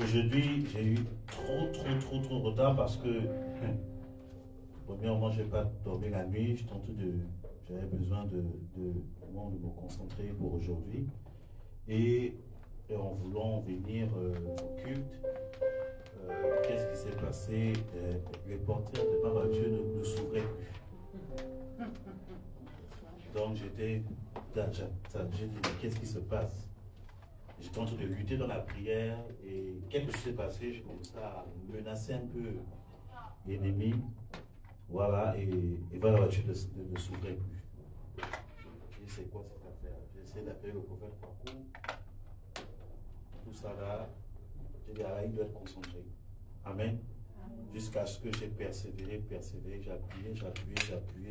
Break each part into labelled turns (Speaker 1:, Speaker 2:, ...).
Speaker 1: Aujourd'hui, j'ai eu trop de retard parce que, premièrement, je n'ai pas dormi la nuit. J'avais besoin de me concentrer pour aujourd'hui. Et en voulant venir au culte, qu'est-ce qui s'est passé? Les portières de ma voiture ne s'ouvraient plus. Donc j'ai dit, mais qu'est-ce qui se passe? J'étais en train de lutter dans la prière et qu'est-ce qui s'est passé? J'ai commencé à menacer un peu l'ennemi. Voilà, et voilà, la voiture ne s'ouvrait plus. J'ai dit, c'est quoi cette affaire? J'ai essayé d'appeler le prophète Kwaku. Tout ça là, j'ai dit, il doit être concentré. Amen. Jusqu'à ce que j'ai persévéré, j'ai appuyé,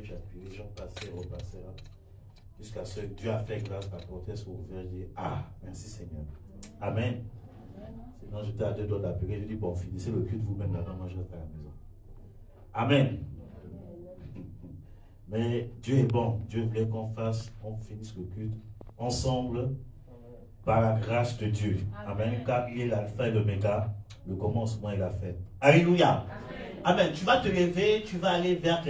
Speaker 1: j'en passais, repassais. Jusqu'à ce que Dieu a fait grâce, la porte s'est ouverte. J'ai dit, ah, merci Seigneur. Amen. Sinon, j'étais à 2 doigts d'appeler. J'ai dit, bon, finissez le culte vous-même là-bas, moi je reste à la maison. Amen. Mais Dieu est bon. Dieu voulait qu'on finisse le culte ensemble par la grâce de Dieu. Amen. Car il est l'alpha et l'oméga, le commencement et la fin. Alléluia. Amen. Tu vas te lever, tu vas aller vers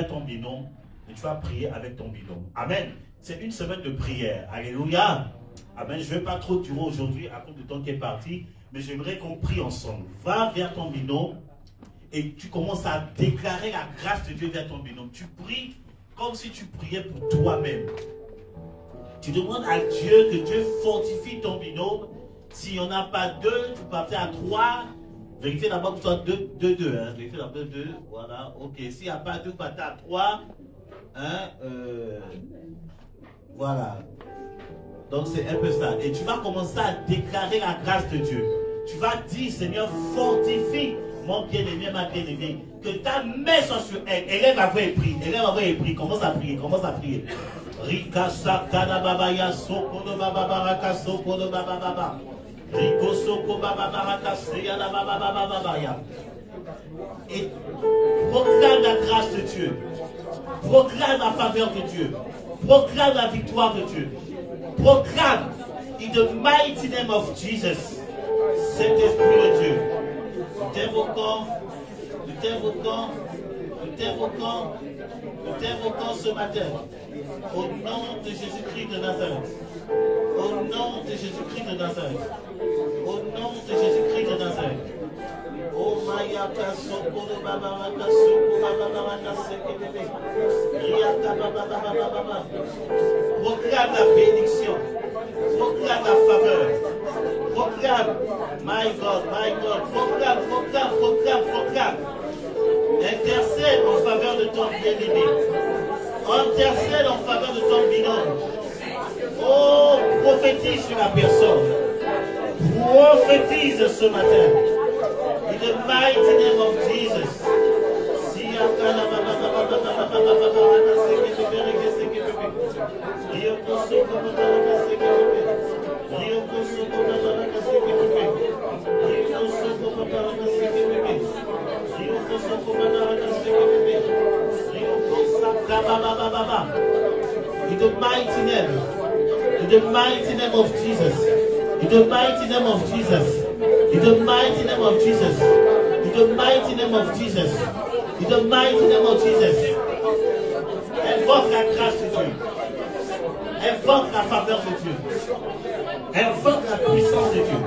Speaker 1: ton binôme et tu vas prier avec ton binôme. Amen. C'est une semaine de prière. Alléluia. Amen. Je ne vais pas trop durer aujourd'hui à cause du temps qui est parti, mais j'aimerais qu'on prie ensemble. Va vers ton binôme et tu commences à déclarer la grâce de Dieu vers ton binôme. Tu pries comme si tu priais pour toi-même. Tu demandes à Dieu que Dieu fortifie ton binôme. S'il n'y en a pas 2, tu peux passer à 3. Vérifiez d'abord que ce soit 2. Vérifiez d'abord 2. Voilà. Ok. S'il n'y a pas 2, tu peux passer à 3. Voilà. Donc c'est un peu ça. Et tu vas commencer à déclarer la grâce de Dieu. Tu vas dire, Seigneur, fortifie mon bien-aimé, ma bien-aimée. Que ta main soit sur elle. Élève la voix et prie. Élève la voix et prie. Commence à prier. Commence à prier. Rika sakana baba ya soko no baba baraka soko no baba baba. Riko soko baba baraka seya la baba baba baba ya. Et proclame la grâce de Dieu. Proclame la faveur de Dieu. Proclame la victoire de Dieu. Proclame in the mighty name of Jesus. Saint-Esprit de Dieu. Nous t'invoquons ce matin. Au nom de Jésus-Christ de Nazareth. Au nom de Jésus-Christ de Nazareth. Au nom de Jésus-Christ de Nazareth. Oh Maya Kasoko de Baba Kasoko Baba Kaseke bébé. Riata Baba Baba. Proclame la bénédiction. Proclame la faveur. Proclame. My God. Proclame. Intercède en faveur de ton bien-aimé. Intercède en faveur de ton binôme. Oh, prophétise sur la personne. Prophétise ce matin. In the mighty name of Jesus. In the mighty name of Jesus. In the mighty name of Jesus. In the mighty name of Jesus. In the mighty name of Jesus. In the mighty name of Jesus. Invoque la grâce de Dieu. Invoque la faveur de Dieu. Invoque la puissance de Dieu.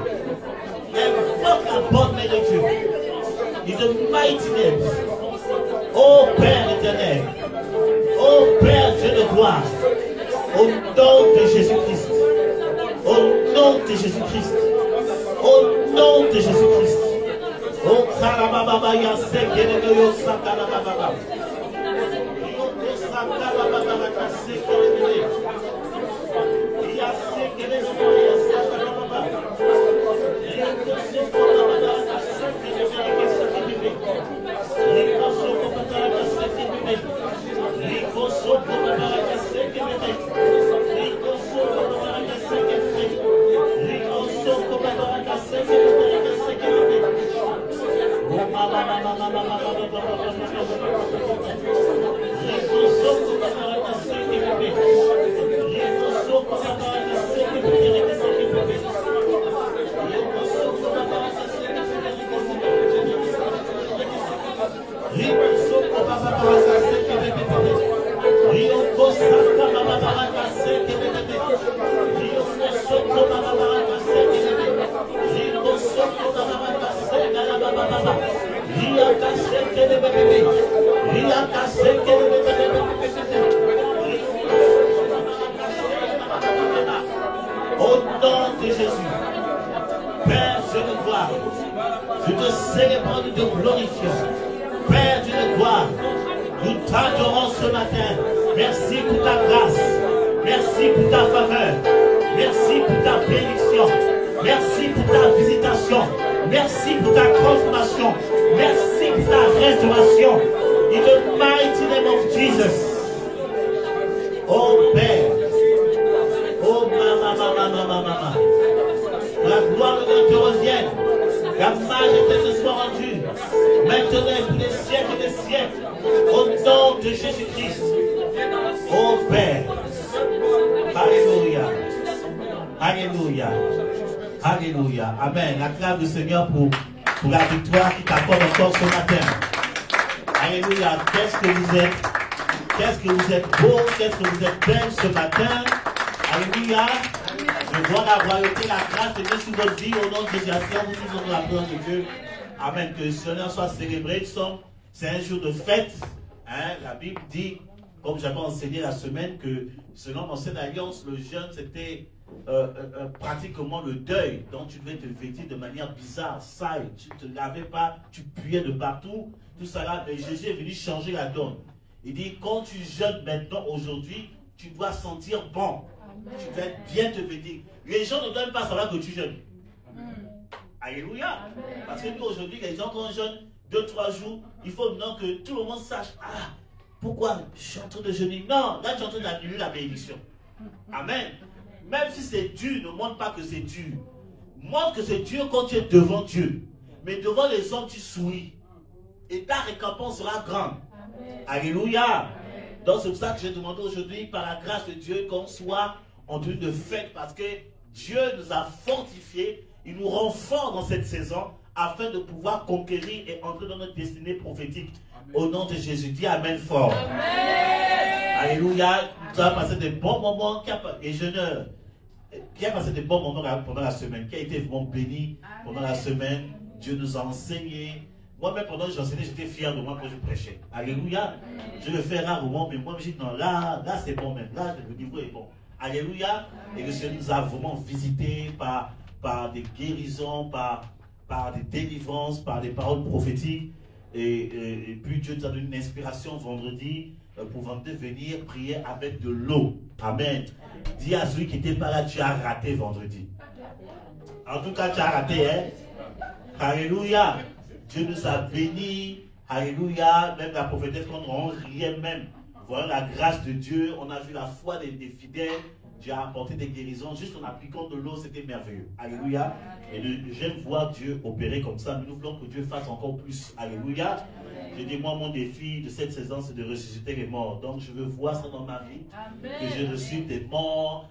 Speaker 1: Invoque la bonne main de Dieu. In the mighty name. Ô Père éternel. Ô Père Dieu de gloire. Au nom de Jésus-Christ. Au nom de Jésus-Christ. Au nom de Jésus-Christ. Oh, Karababa ya sekele yo sakala baba. Yo sakala baba ka sekele. Ya sekele yo sakala baba. Ya sekele baba ka sekele sekele. Riko soko baba ka sekele. Riko soko baba ka sekele. Riko soko baba ka sekele. Riko soko baba ka sekele. Dieu de gloire, nous te célébrons, nous te glorifions. Père Dieu de gloire, nous t'adorons ce matin. Merci pour ta grâce. Merci pour ta faveur. Merci pour ta bénédiction. Merci pour ta visitation. Merci pour ta transformation. Merci pour ta restauration. In the mighty name of Jesus. Oh Père. Oh Mama. La gloire de Dieu te revienne. La majesté te soit rendue. Maintenant et pour les siècles des siècles. Au nom de Jésus-Christ. Oh Père. Alléluia. Alléluia. Alléluia. Amen. Acclame le Seigneur pour la victoire qui t'accorde encore ce matin. Alléluia. Qu'est-ce que vous êtes? Qu'est-ce que vous êtes beau? Qu'est-ce que vous êtes belle ce matin? Alléluia. Je vois la royauté, la grâce de Dieu sur votre vie au nom de Jésus. Vous tous la gloire de Dieu. Amen. Que ce nom soit célébré. C'est un jour de fête. Hein? La Bible dit, comme j'avais enseigné la semaine, que selon l'ancienne alliance, le jeûne, c'était pratiquement le deuil. Donc tu devais te vêtir de manière bizarre, sale. Tu ne te lavais pas, tu puais de partout. Tout ça là. Mais Jésus est venu changer la donne. Il dit, quand tu jeûnes maintenant, aujourd'hui, tu dois sentir bon. Amen. Tu dois bien te vêtir. Les gens ne doivent pas savoir que tu jeûnes. Alléluia. Amen. Parce que nous, aujourd'hui, les gens, quand on jeûne 2-3 jours, il faut maintenant que tout le monde sache, ah, pourquoi je suis en train de jeûner? Non, là, tu es en train d'annuler la bénédiction. Amen. Même si c'est dur, ne montre pas que c'est dur. Montre que c'est dur quand tu es devant Dieu. Mais devant les hommes, tu souris. Et ta récompense sera grande. Amen. Alléluia. Amen. Donc c'est pour ça que j'ai demandé aujourd'hui, par la grâce de Dieu, qu'on soit en tenue de fête. Parce que Dieu nous a fortifiés. Il nous rend forts dans cette saison afin de pouvoir conquérir et entrer dans notre destinée prophétique. Amen. Au nom de Jésus, dis Amen fort. Amen. Alléluia. Nous avons passé de bons moments. Les jeûneurs, qui a passé de bons moments pendant la semaine, qui a été vraiment béni pendant la semaine. Dieu nous a enseigné. Moi-même, pendant que j'enseignais, j'étais fier de moi quand je prêchais. Alléluia. Je le fais rarement, mais moi, je dis non, là c'est bon même. Là, le niveau est bon. Alléluia. Et le Seigneur nous a vraiment visités par des guérisons, par des délivrances, par des paroles prophétiques. Et puis Dieu nous a donné une inspiration vendredi pour venir prier avec de l'eau. Amen. Dis à celui qui n'était pas là, tu as raté vendredi. En tout cas, tu as raté, hein. Alléluia. Dieu nous a bénis. Alléluia. Même la prophétesse, quand on riait même. Voilà la grâce de Dieu. On a vu la foi des fidèles. Dieu a apporté des guérisons. Juste en appliquant de l'eau, c'était merveilleux. Alléluia. Et j'aime voir Dieu opérer comme ça. Mais nous voulons que Dieu fasse encore plus. Alléluia. J'ai dit, moi, mon défi de cette saison, c'est de ressusciter les morts. Donc, je veux voir ça dans ma vie. Amen. Que je ressuscite des morts.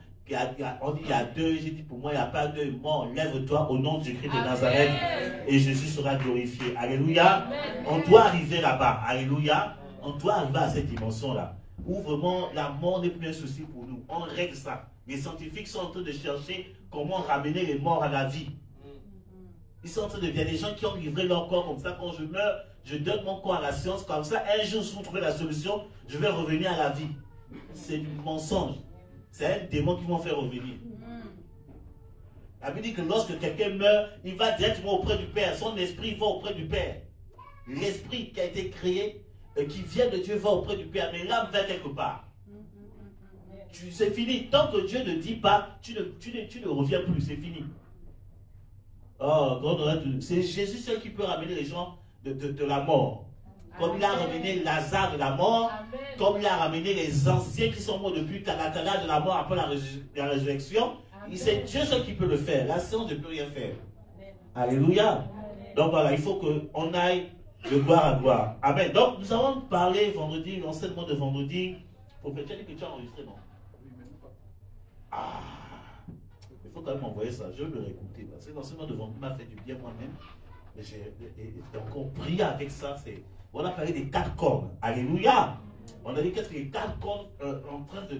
Speaker 1: On dit il y a deux, j'ai dit pour moi il n'y a pas deux morts. Lève-toi au nom de Jésus de Nazareth et Jésus sera glorifié. Alléluia. Amen. On doit arriver là-bas. Alléluia. On doit arriver à cette dimension-là où vraiment la mort n'est plus un souci pour nous. On règle ça. Les scientifiques sont en train de chercher comment ramener les morts à la vie. Ils sont en train de... Il y a des gens qui ont livré leur corps comme ça. Quand je meurs, je donne mon corps à la science. Comme ça, un jour, si vous trouvez la solution, je vais revenir à la vie. C'est du mensonge. C'est un démon qui va faire revenir. La Bible dit que lorsque quelqu'un meurt, il va directement auprès du Père. Son esprit va auprès du Père. L'esprit qui a été créé, qui vient de Dieu, va auprès du Père. Mais l'âme va quelque part. C'est fini. Tant que Dieu ne dit pas, tu ne reviens plus. C'est fini. Oh, c'est Jésus seul qui peut ramener les gens de la mort. Comme il a ramené Lazare de la mort, amen. Comme il a ramené les anciens qui sont morts depuis Talatala de la mort après la résurrection, c'est Dieu seul qui peut le faire. La science ne peut rien faire. Amen. Alléluia. Amen. Donc voilà, il faut qu'on aille de gloire à gloire. Amen. Donc nous avons parlé vendredi, l'enseignement de vendredi. Tu as dit que tu as enregistré, non? Ah, il faut quand même envoyer ça. Je vais le réécouter. Parce que l'enseignement de vendredi m'a fait du bien moi-même. Et j'ai encore prié avec ça. On a parlé des 4 cornes. Alléluia. On a dit qu'est-ce que les 4 cornes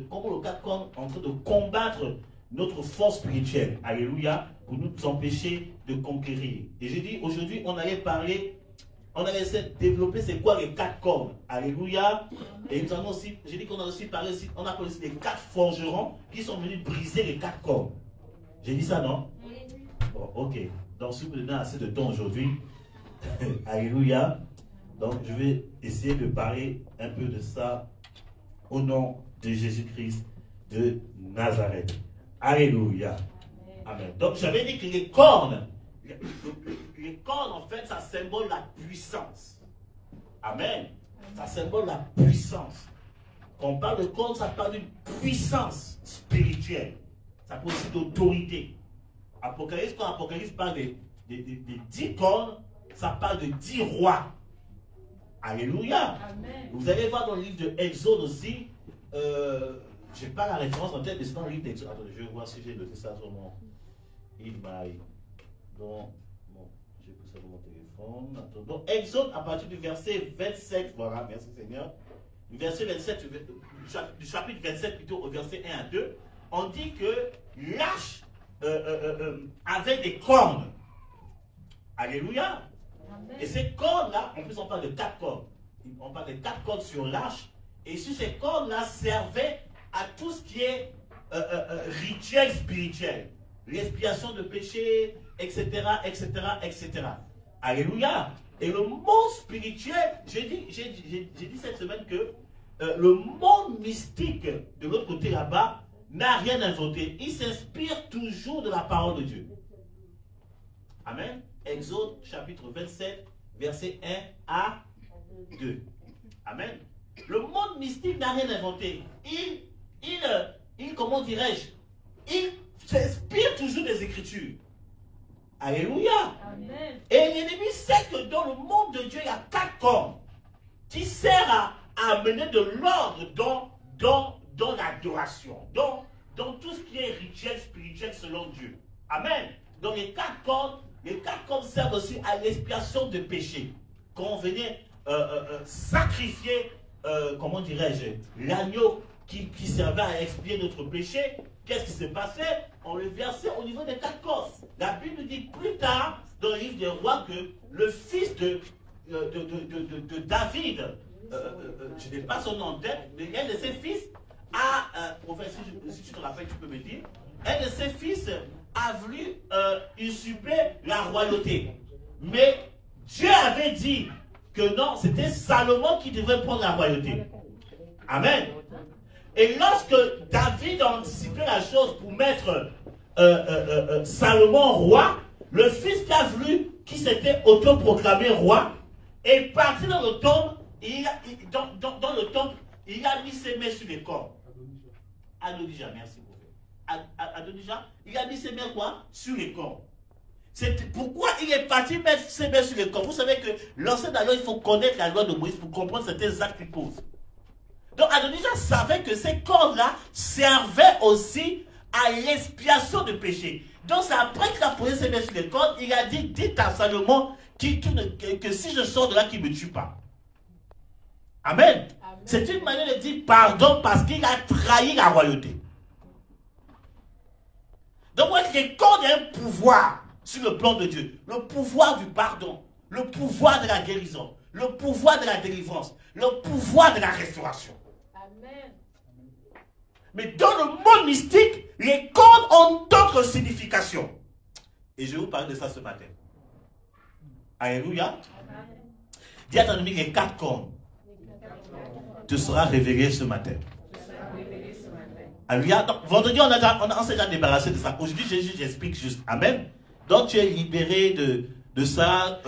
Speaker 1: comment le 4 cornes en train de combattre notre force spirituelle. Alléluia. Pour nous empêcher de conquérir. Et j'ai dit aujourd'hui on allait parler, on allait essayer de développer c'est quoi les 4 cornes. Alléluia. Et nous avons aussi, j'ai dit qu'on a aussi parlé, on a parlé aussi des 4 forgerons qui sont venus briser les 4 cornes. J'ai dit ça non? Bon, ok. Donc, si vous me donnez assez de temps aujourd'hui, alléluia. Donc, je vais essayer de parler un peu de ça au nom de Jésus-Christ de Nazareth. Alléluia. Amen. Donc, j'avais dit que les cornes, en fait, ça symbole la puissance. Amen. Ça symbole la puissance. Quand on parle de cornes, ça parle d'une puissance spirituelle. Ça parle aussi d'autorité. Apocalypse, quand Apocalypse parle des 10 cornes, ça parle de 10 rois. Alléluia. Amen. Vous allez voir dans le livre de Exode aussi, je n'ai pas la référence en tête, mais c'est dans le livre d'Exode. Attendez, je vais voir si j'ai noté ça sur mon email. Donc, bon, j'ai pris ça dans mon téléphone. Attends. Donc, Exode, à partir du verset 27, voilà, merci Seigneur. Du verset 27, du chapitre 27 plutôt, au verset 1 à 2, on dit que l'arche avait des cornes. Alléluia. Amen. Et ces cornes-là, en plus on parle de 4 cornes. On parle de 4 cornes sur l'arche. Et sur ces cornes-là servaient à tout ce qui est rituel spirituel. L'expiation de péché, etc., etc., etc. Alléluia. Et le monde spirituel, j'ai dit cette semaine que le monde mystique de l'autre côté là-bas n'a rien inventé. Il s'inspire toujours de la parole de Dieu. Amen. Exode chapitre 27, verset 1 à 2. Amen. Le monde mystique n'a rien inventé. Comment dirais-je, il s'inspire toujours des Écritures. Alléluia. Amen. Et l'ennemi sait que dans le monde de Dieu, il y a 4 cornes qui servent à amener de l'ordre dans l'adoration, dans tout ce qui est rituel spirituel selon Dieu. Amen. Donc les 4 cornes servent aussi à l'expiation de péché. Quand on venait sacrifier, comment dirais-je, l'agneau qui servait à expier notre péché, qu'est-ce qui s'est passé? On le versait au niveau des 4 cornes. La Bible dit plus tard, dans le livre des rois, que le fils de David, je n'ai pas son nom en tête, mais un de ses fils si tu te rappelles, tu peux me dire, un de ses fils a voulu usurper la royauté. Mais Dieu avait dit que non, c'était Salomon qui devait prendre la royauté. Amen. Et lorsque David a anticipé la chose pour mettre Salomon roi, le fils qui s'était autoproclamé roi, est parti dans le temple, dans le temple, il a mis ses mains sur les corps. Adonijah, merci beaucoup. Adonijah, il a mis ses mains quoi? Sur les corps. C'est pourquoi il est parti mettre ses mains sur les corps. Vous savez que l'ancien de la loi, il faut connaître la loi de Moïse pour comprendre certains actes qu'il pose. Donc Adonijah savait que ces corps-là servaient aussi à l'expiation de péché. Donc c'est après qu'il a posé ses mains sur les corps, il a dit, dites à Salomon que si je sors de là, qu'il ne me tue pas. Amen. Amen. C'est une manière de dire pardon parce qu'il a trahi la royauté. Donc les corps ont un pouvoir sur le plan de Dieu. Le pouvoir du pardon, le pouvoir de la guérison, le pouvoir de la délivrance, le pouvoir de la restauration. Amen. Mais dans le monde mystique, les cordes ont d'autres significations. Et je vais vous parler de ça ce matin. Alléluia. Amen. Dis à ton ami, les 4 cordes te sera révélé ce matin. Alléluia. Donc, vendredi, on s'est déjà débarrassé de ça. Aujourd'hui, Jésus, j'explique juste. Amen. Donc, tu es libéré de ça.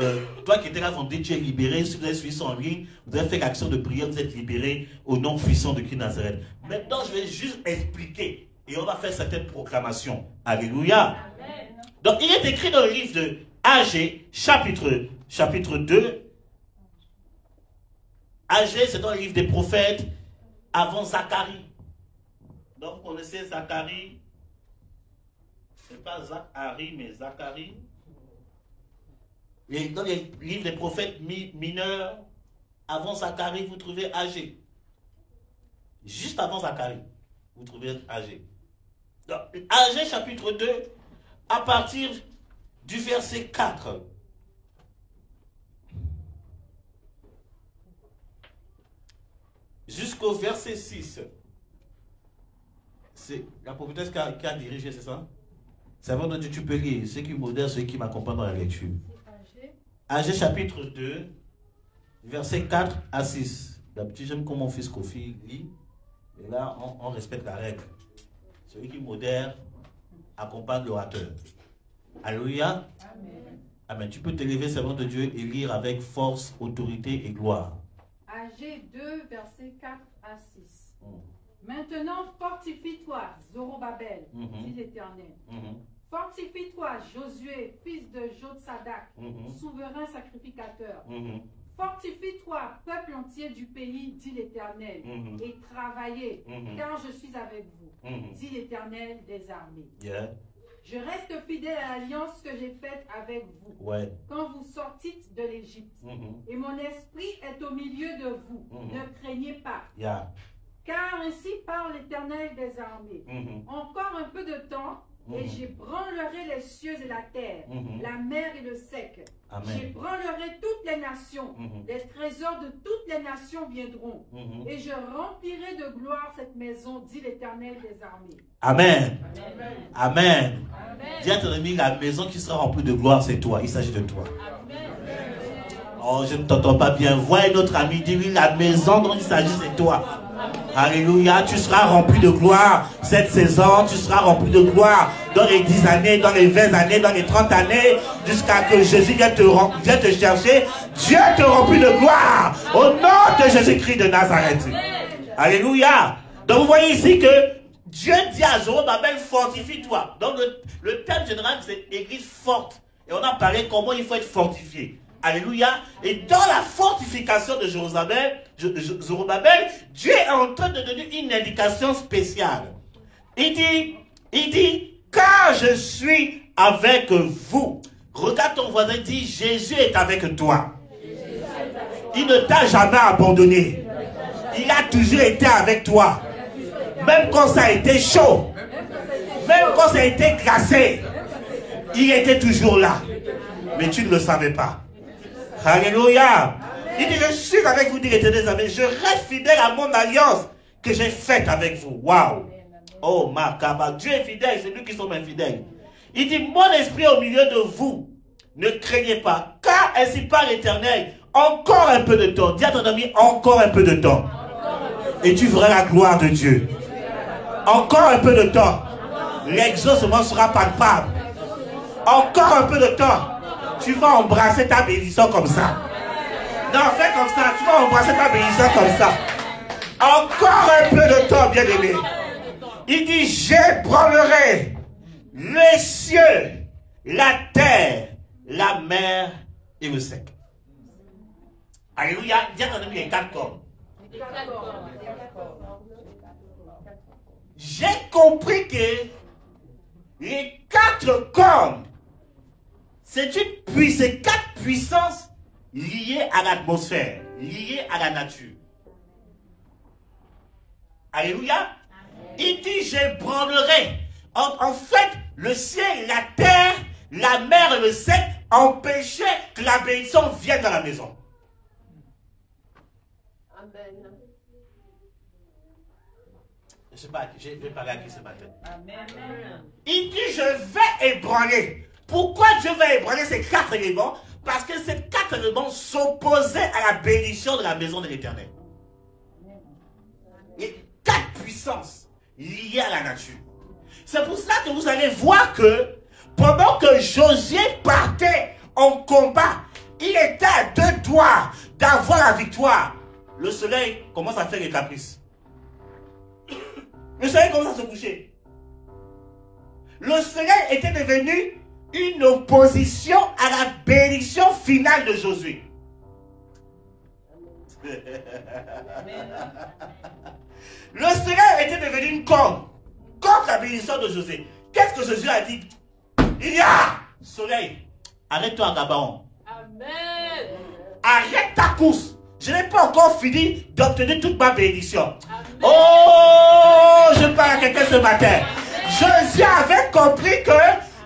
Speaker 1: Toi qui étais là vendredi, tu es libéré. Si vous avez suivi ça en ligne, vous avez fait l'action de prière, vous êtes libéré au nom puissant de Christ Nazareth. Maintenant, je vais juste expliquer et on va faire certaines proclamations. Alléluia. Amen. Donc, il est écrit dans le livre de Agé, chapitre 2. Agé, c'est dans le livre des prophètes, avant Zacharie. Donc, vous connaissez Zacharie. Ce n'est pas Zacharie, mais Zacharie. Et dans les livres des prophètes mineurs, avant Zacharie, vous trouvez Agé. Juste avant Zacharie, vous trouvez Agé. Donc, Agé, chapitre 2, à partir du verset 4. Jusqu'au verset 6. C'est la prophétesse qui a dirigé, c'est ça? Servant de Dieu, tu peux lire. Ceux qui modèrent, ceux qui m'accompagnent dans la lecture. Agé chapitre 2, versets 4 à 6. D'habitude, j'aime comme mon fils Kofi lit. Et là, on respecte la règle. Celui qui modère accompagne l'orateur. Alléluia. Amen. Amen. Tu peux te lever, servant de Dieu, et lire avec force, autorité et gloire.
Speaker 2: Agé 2, versets 4 à 6. Maintenant, fortifie-toi, Zorobabel, dit l'Éternel. Fortifie-toi, Josué, fils de Jotsadak, souverain sacrificateur. Fortifie-toi, peuple entier du pays, dit l'Éternel, et travaillez, car je suis avec vous, dit l'Éternel des armées. Je reste fidèle à l'alliance que j'ai faite avec vous, quand vous sortîtes de l'Égypte. Et mon esprit est au milieu de vous. Ne craignez pas. Car ainsi parle l'Éternel des armées. Encore un peu de temps, et j'ébranlerai les cieux et la terre, la mer et le sec. J'ébranlerai toutes les nations. Les trésors de toutes les nations viendront. Et je remplirai de gloire cette maison, dit l'Éternel des armées.
Speaker 1: Amen. Amen. Dis à ton ami, la maison qui sera remplie de gloire, c'est toi. Il s'agit de toi. Amen. Oh, je ne t'entends pas bien. Vois notre ami, dis-lui, la maison dont il s'agit, c'est toi. Alléluia, tu seras rempli de gloire cette saison, tu seras rempli de gloire dans les 10 années, dans les 20 années, dans les 30 années, jusqu'à que Jésus vienne te chercher. Dieu te remplit de gloire au nom de Jésus-Christ de Nazareth. Alléluia. Donc vous voyez ici que Dieu dit à Zorobabel, fortifie-toi. Donc le thème général, c'est église forte. Et on a parlé comment il faut être fortifié. Alléluia. Et dans la fortification de Zorobabel, Dieu est en train de donner une indication spéciale. Il dit, car je suis avec vous. Regarde ton voisin, dit, Jésus est avec toi. Il ne t'a jamais abandonné. Il a toujours été avec toi. Même quand ça a été chaud, même quand ça a été glacé, il était toujours là. Mais tu ne le savais pas. Alléluia. Il dit, je suis avec vous, dit l'Éternel des armées. Je reste fidèle à mon alliance que j'ai faite avec vous. Waouh. Oh, Makaba. Dieu est fidèle, c'est nous qui sommes infidèles. Il dit, mon esprit est au milieu de vous. Ne craignez pas. Car ainsi parle l'Éternel. Encore un peu de temps. Dis à ton ami, encore un peu de temps. Et tu verras la gloire de Dieu. Encore un peu de temps. L'exaucement sera palpable. Encore un peu de temps. Tu vas embrasser ta bénédiction comme ça. Non, fais comme ça. Tu vas embrasser ta bénédiction comme ça. Encore un peu de temps, bien-aimé. Il dit, j'ébranlerai les cieux, la terre, la mer et le sec. Alléluia. Dis à ton ami, il y a 4 corps. J'ai compris que les 4 corps, c'est 4 puissances liées à l'atmosphère, liées à la nature. Alléluia. Il dit, j'ébranlerai. En fait, le ciel, la terre, la mer et le sec empêchaient que la bénédiction vienne dans la maison.
Speaker 2: Amen.
Speaker 1: Je ne sais pas, je vais parler à qui ce matin.
Speaker 2: Amen.
Speaker 1: Il dit, je vais ébranler. Pourquoi Dieu va ébranler ces 4 éléments? Parce que ces 4 éléments s'opposaient à la bénédiction de la maison de l'Éternel. Et 4 puissances liées à la nature. C'est pour cela que vous allez voir que pendant que Josué partait en combat, il était à 2 doigts d'avoir la victoire. Le soleil commence à faire des caprices. Le soleil commence à se coucher. Le soleil était devenu une opposition à la bénédiction finale de Josué. Le soleil était devenu une corde contre la bénédiction de Josué. Qu'est-ce que Josué a dit? Il y a soleil, arrête-toi à Gabaon.
Speaker 2: Amen.
Speaker 1: Arrête ta course. Je n'ai pas encore fini d'obtenir toute ma bénédiction. Amen. Oh, je parle à quelqu'un ce matin. Josué avait compris que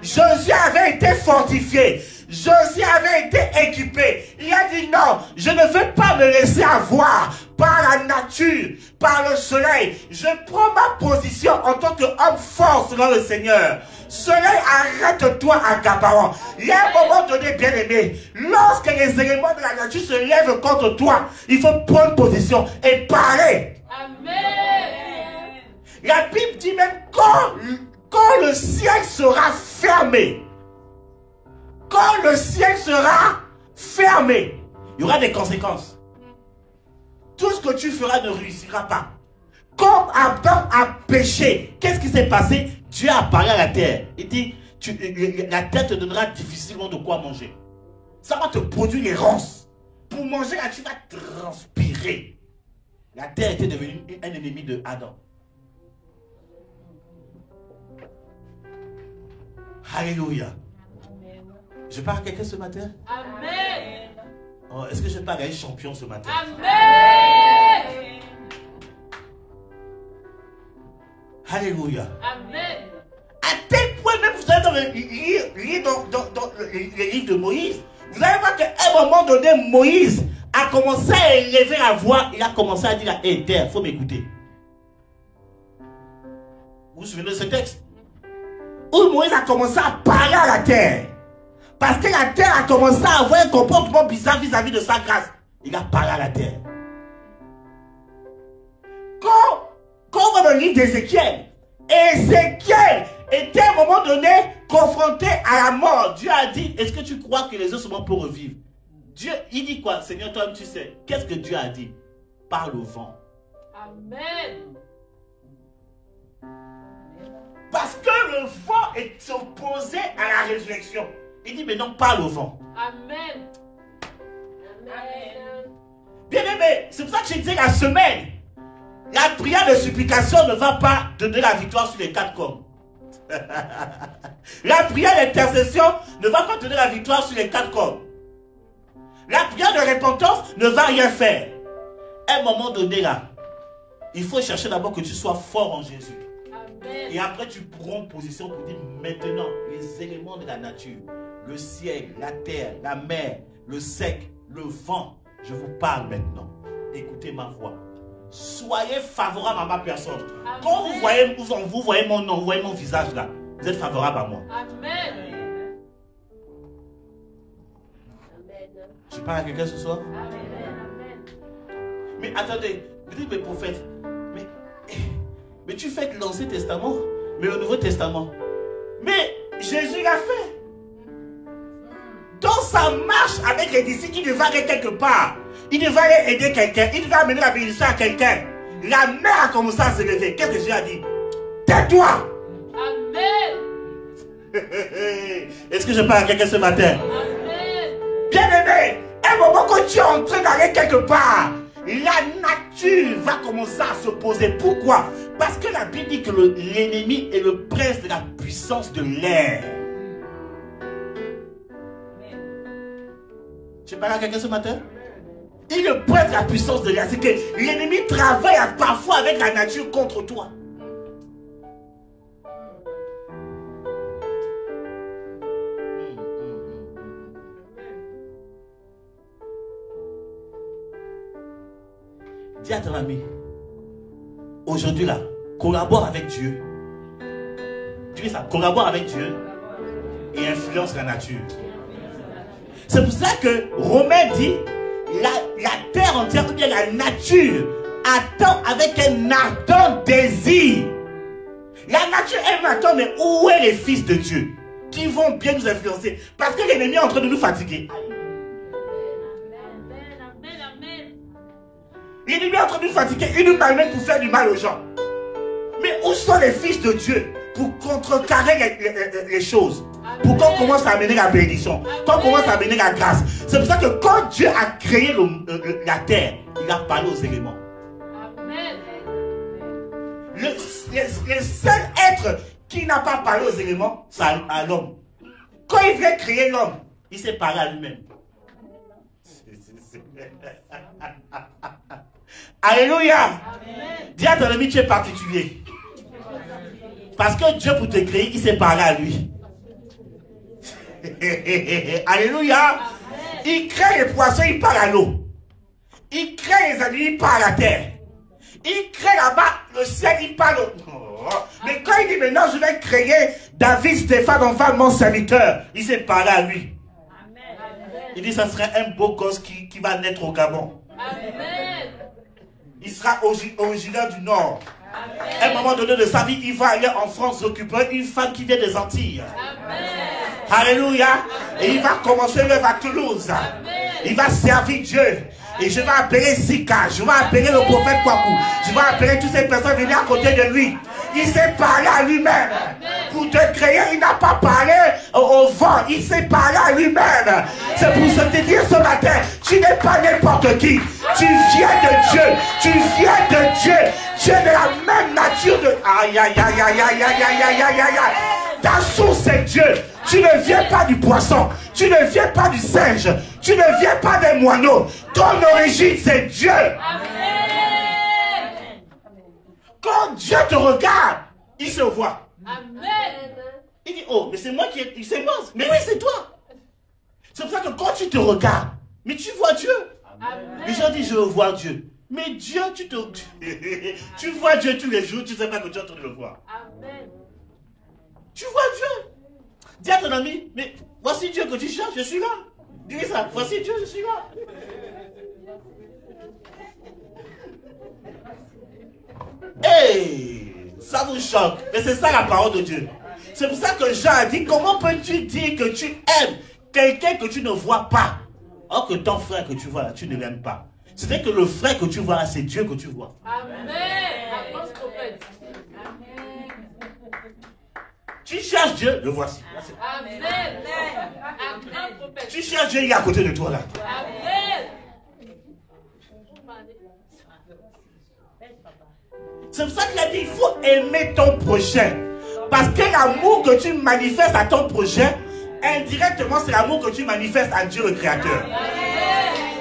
Speaker 1: Josué avait été fortifié.
Speaker 3: Josué avait été équipé. Il a dit non, je ne veux pas me laisser avoir par la nature, par le soleil. Je prends ma position en tant qu'homme fort selon le Seigneur. Soleil, arrête-toi à Gabaon. Il y a un moment donné, bien aimé, lorsque les éléments de la nature se lèvent contre toi, il faut prendre position et parler.
Speaker 4: Amen.
Speaker 3: La Bible dit même quand le ciel sera fermé, quand le ciel sera fermé, il y aura des conséquences. Tout ce que tu feras ne réussira pas. Comme Adam a péché, qu'est-ce qui s'est passé? Dieu a parlé à la terre. Il dit, la terre te donnera difficilement de quoi manger. Ça va te produire les ronces. Pour manger, là, tu vas transpirer. La terre était devenue un ennemi de Adam. Alléluia. Je parle à quelqu'un ce matin?
Speaker 4: Amen.
Speaker 3: Oh, est-ce que je parle à un champion ce matin?
Speaker 4: Amen.
Speaker 3: Alléluia.
Speaker 4: Amen.
Speaker 3: À tel point, même vous allez lire dans les livres de Moïse, vous allez voir qu'à un moment donné, Moïse a commencé à élever la voix, il a commencé à dire, hé, terre, il faut m'écouter. Vous vous souvenez de ce texte? Où Moïse a commencé à parler à la terre. Parce que la terre a commencé à avoir un comportement bizarre vis-à-vis de sa grâce. Il a parlé à la terre. Quand on va dans le livre d'Ézéchiel, Ézéchiel était à un moment donné confronté à la mort. Dieu a dit, est-ce que tu crois que les ossements peuvent revivre? Dieu, il dit quoi? Seigneur, toi tu sais. Qu'est-ce que Dieu a dit? Parle au vent.
Speaker 4: Amen.
Speaker 3: Parce que le vent est opposé à la résurrection. Il dit, mais non, parle au vent.
Speaker 4: Amen. Amen.
Speaker 3: Bien aimé, c'est pour ça que je disais la semaine, la prière de supplication ne va pas donner la victoire sur les 4 corps. La prière d'intercession ne va pas donner la victoire sur les 4 corps. La prière de repentance ne va rien faire. À un moment donné là, il faut chercher d'abord que tu sois fort en Jésus.
Speaker 4: Amen.
Speaker 3: Et après tu prends position pour dire maintenant les éléments de la nature, le ciel, la terre, la mer, le sec, le vent, je vous parle maintenant. Écoutez ma voix. Soyez favorable à ma personne.
Speaker 4: Amen.
Speaker 3: Quand vous voyez mon nom, vous voyez mon visage là, vous êtes favorable à moi.
Speaker 4: Amen.
Speaker 3: Je parle à quelqu'un ce soir?
Speaker 4: Amen.
Speaker 3: Mais attendez, vous dites, mais prophète, mais tu fais que l'Ancien Testament, mais le Nouveau Testament. Mais Jésus l'a fait. Dans sa marche avec les disciples, il devait aller quelque part. Il devait aller aider quelqu'un. Il devait amener la bénédiction à quelqu'un. La mer a commencé à se lever. Qu'est-ce que Jésus a dit? Tais-toi.
Speaker 4: Amen.
Speaker 3: Est-ce que je parle à quelqu'un ce matin?
Speaker 4: Amen.
Speaker 3: Bien aimé, un moment quand tu es en train d'aller quelque part, la nature va commencer à s'opposer. Pourquoi? Parce que la Bible dit que l'ennemi est le prince de la puissance de l'air. Tu parles à quelqu'un ce matin? Il est le prince de la puissance de l'air. C'est que l'ennemi travaille parfois avec la nature contre toi. Dis à ton ami, aujourd'hui là, collabore avec Dieu. Tu dis ça, collabore avec Dieu et influence la nature. C'est pour ça que Romain dit, la terre entière, ou bien la nature, attend avec un ardent désir. La nature, elle m'attend, mais où est les fils de Dieu qui vont bien nous influencer? Parce que l'ennemi est en train de nous fatiguer. L'ennemi est en train de nous fatiguer, il nous malmène pour faire du mal aux gens. Mais où sont les fils de Dieu pour contrecarrer les choses? Pour qu'on commence à amener la bénédiction, qu'on commence à amener la grâce. C'est pour ça que quand Dieu a créé la terre, il a parlé aux éléments.
Speaker 4: Amen.
Speaker 3: Le seul être qui n'a pas parlé aux éléments, c'est à l'homme. Quand il vient créer l'homme, il s'est parlé à lui-même. Alléluia.
Speaker 4: Amen.
Speaker 3: Dis à ton ami, tu es particulier. Parce que Dieu, pour te créer, il s'est parlé à lui. Alléluia. Il crée les poissons, il part à l'eau. Il crée les animaux, il part à la terre. Il crée là-bas le ciel, il part Mais quand il dit maintenant je vais créer David, Stéphane, enfin mon serviteur, il s'est parlé à lui. Il dit ça serait un beau gosse qui va naître au Gabon.
Speaker 4: Amen.
Speaker 3: Il sera originaire du Nord. À un moment donné de sa vie, il va aller en France occuper une femme qui vient des Antilles.
Speaker 4: Amen.
Speaker 3: Alléluia. Et il va commencer l'œuvre à Toulouse.
Speaker 4: Amen.
Speaker 3: Il va servir Dieu. Et je vais appeler Zika, je vais appeler le prophète Kwaku, je vais appeler toutes ces personnes venir à côté de lui. Il s'est parlé à lui-même. Pour te créer, il n'a pas parlé au vent, il s'est parlé à lui-même. C'est pour se dire ce matin, tu n'es pas n'importe qui. Tu viens de Dieu, tu viens de Dieu. Tu es de la même nature de... Aïe, aïe, aïe, aïe, aïe, aïe, aïe, aïe, aïe, aïe, aïe. Ta source c'est Dieu. Tu ne viens pas du poisson. Tu ne viens pas du singe. Tu ne viens pas des moineaux. Ton origine c'est Dieu.
Speaker 4: Amen.
Speaker 3: Quand Dieu te regarde, il se voit.
Speaker 4: Amen.
Speaker 3: Il dit, oh, mais c'est moi qui ai... C'est moi. Mais oui, c'est toi. C'est pour ça que quand tu te regardes, mais tu vois Dieu.
Speaker 4: Amen.
Speaker 3: Les gens disent, je vois Dieu. Mais Dieu, tu vois Dieu tous les jours, tu ne sais pas que tu es en train de le voir.
Speaker 4: Amen.
Speaker 3: Tu vois Dieu. Dis à ton ami, mais voici Dieu que tu cherches, je suis là. Dis ça, voici Dieu, je suis là. Hey, ça vous choque. Mais c'est ça la parole de Dieu. C'est pour ça que Jean a dit, comment peux-tu dire que tu aimes quelqu'un que tu ne vois pas? Or que ton frère que tu vois là, tu ne l'aimes pas. C'est-à-dire que le frère que tu vois là, c'est Dieu que tu vois.
Speaker 4: Amen. Apôtre prophète.
Speaker 3: Tu cherches Dieu, le voici.
Speaker 4: Amen. Amen. Prophète.
Speaker 3: Tu cherches Dieu, il est à côté de toi là.
Speaker 4: Amen.
Speaker 3: C'est pour ça qu'il a dit, il faut aimer ton prochain. Parce que l'amour que tu manifestes à ton prochain, indirectement, c'est l'amour que tu manifestes à Dieu le Créateur.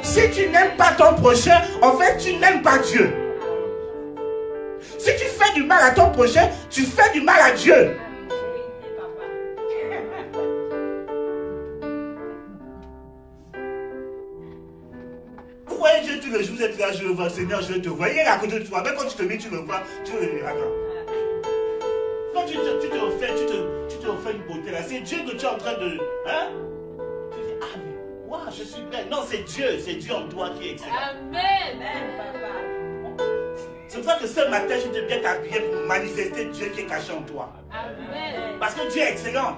Speaker 3: Si tu n'aimes pas ton prochain, en fait, tu n'aimes pas Dieu. Si tu fais du mal à ton prochain, tu fais du mal à Dieu. Vous voyez Dieu tous les jours, vous êtes là, je le vois, Seigneur, je te vois. Il est à côté de toi. Même quand tu te mets, tu le vois. Tu le attends. Quand tu te refais une beauté là, c'est Dieu que tu es en train de... Hein? Tu dis, ah mais, waouh, je suis belle. Non, c'est Dieu en toi qui est excellent.
Speaker 4: Amen.
Speaker 3: C'est pour ça que ce matin, je te bien t'habiller pour manifester Dieu qui est caché en toi.
Speaker 4: Amen.
Speaker 3: Parce que Dieu est excellent.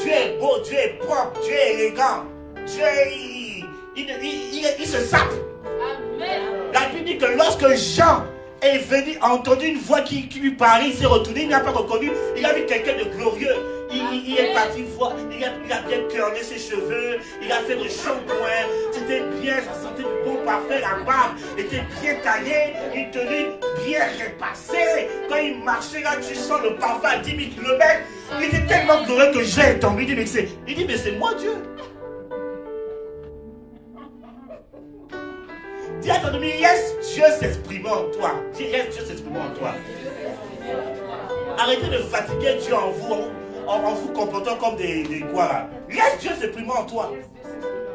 Speaker 3: Dieu est beau, Dieu est propre, Dieu est élégant. Dieu, il se sape.
Speaker 4: Amen.
Speaker 3: La Bible dit que lorsque Jean est venu, a entendu une voix qui lui parlait, il s'est retourné, il n'a pas reconnu, il a vu quelqu'un de glorieux. Il est parti voir, il a bien curlé ses cheveux, il a fait le shampoing, c'était bien, ça sentait du bon parfum, la barbe était bien taillée, une tenue bien repassée. Quand il marchait là, tu sens le parfum à 10 000 km. Il était tellement glorieux que Jean est tombé, il dit mais c'est moi Dieu. Dis à ton ami, yes, Dieu s'exprime en toi. Dis, yes, Dieu s'exprime en toi. Arrêtez de fatiguer Dieu en vous comportant comme des quoi là. Yes, Dieu s'exprime en toi.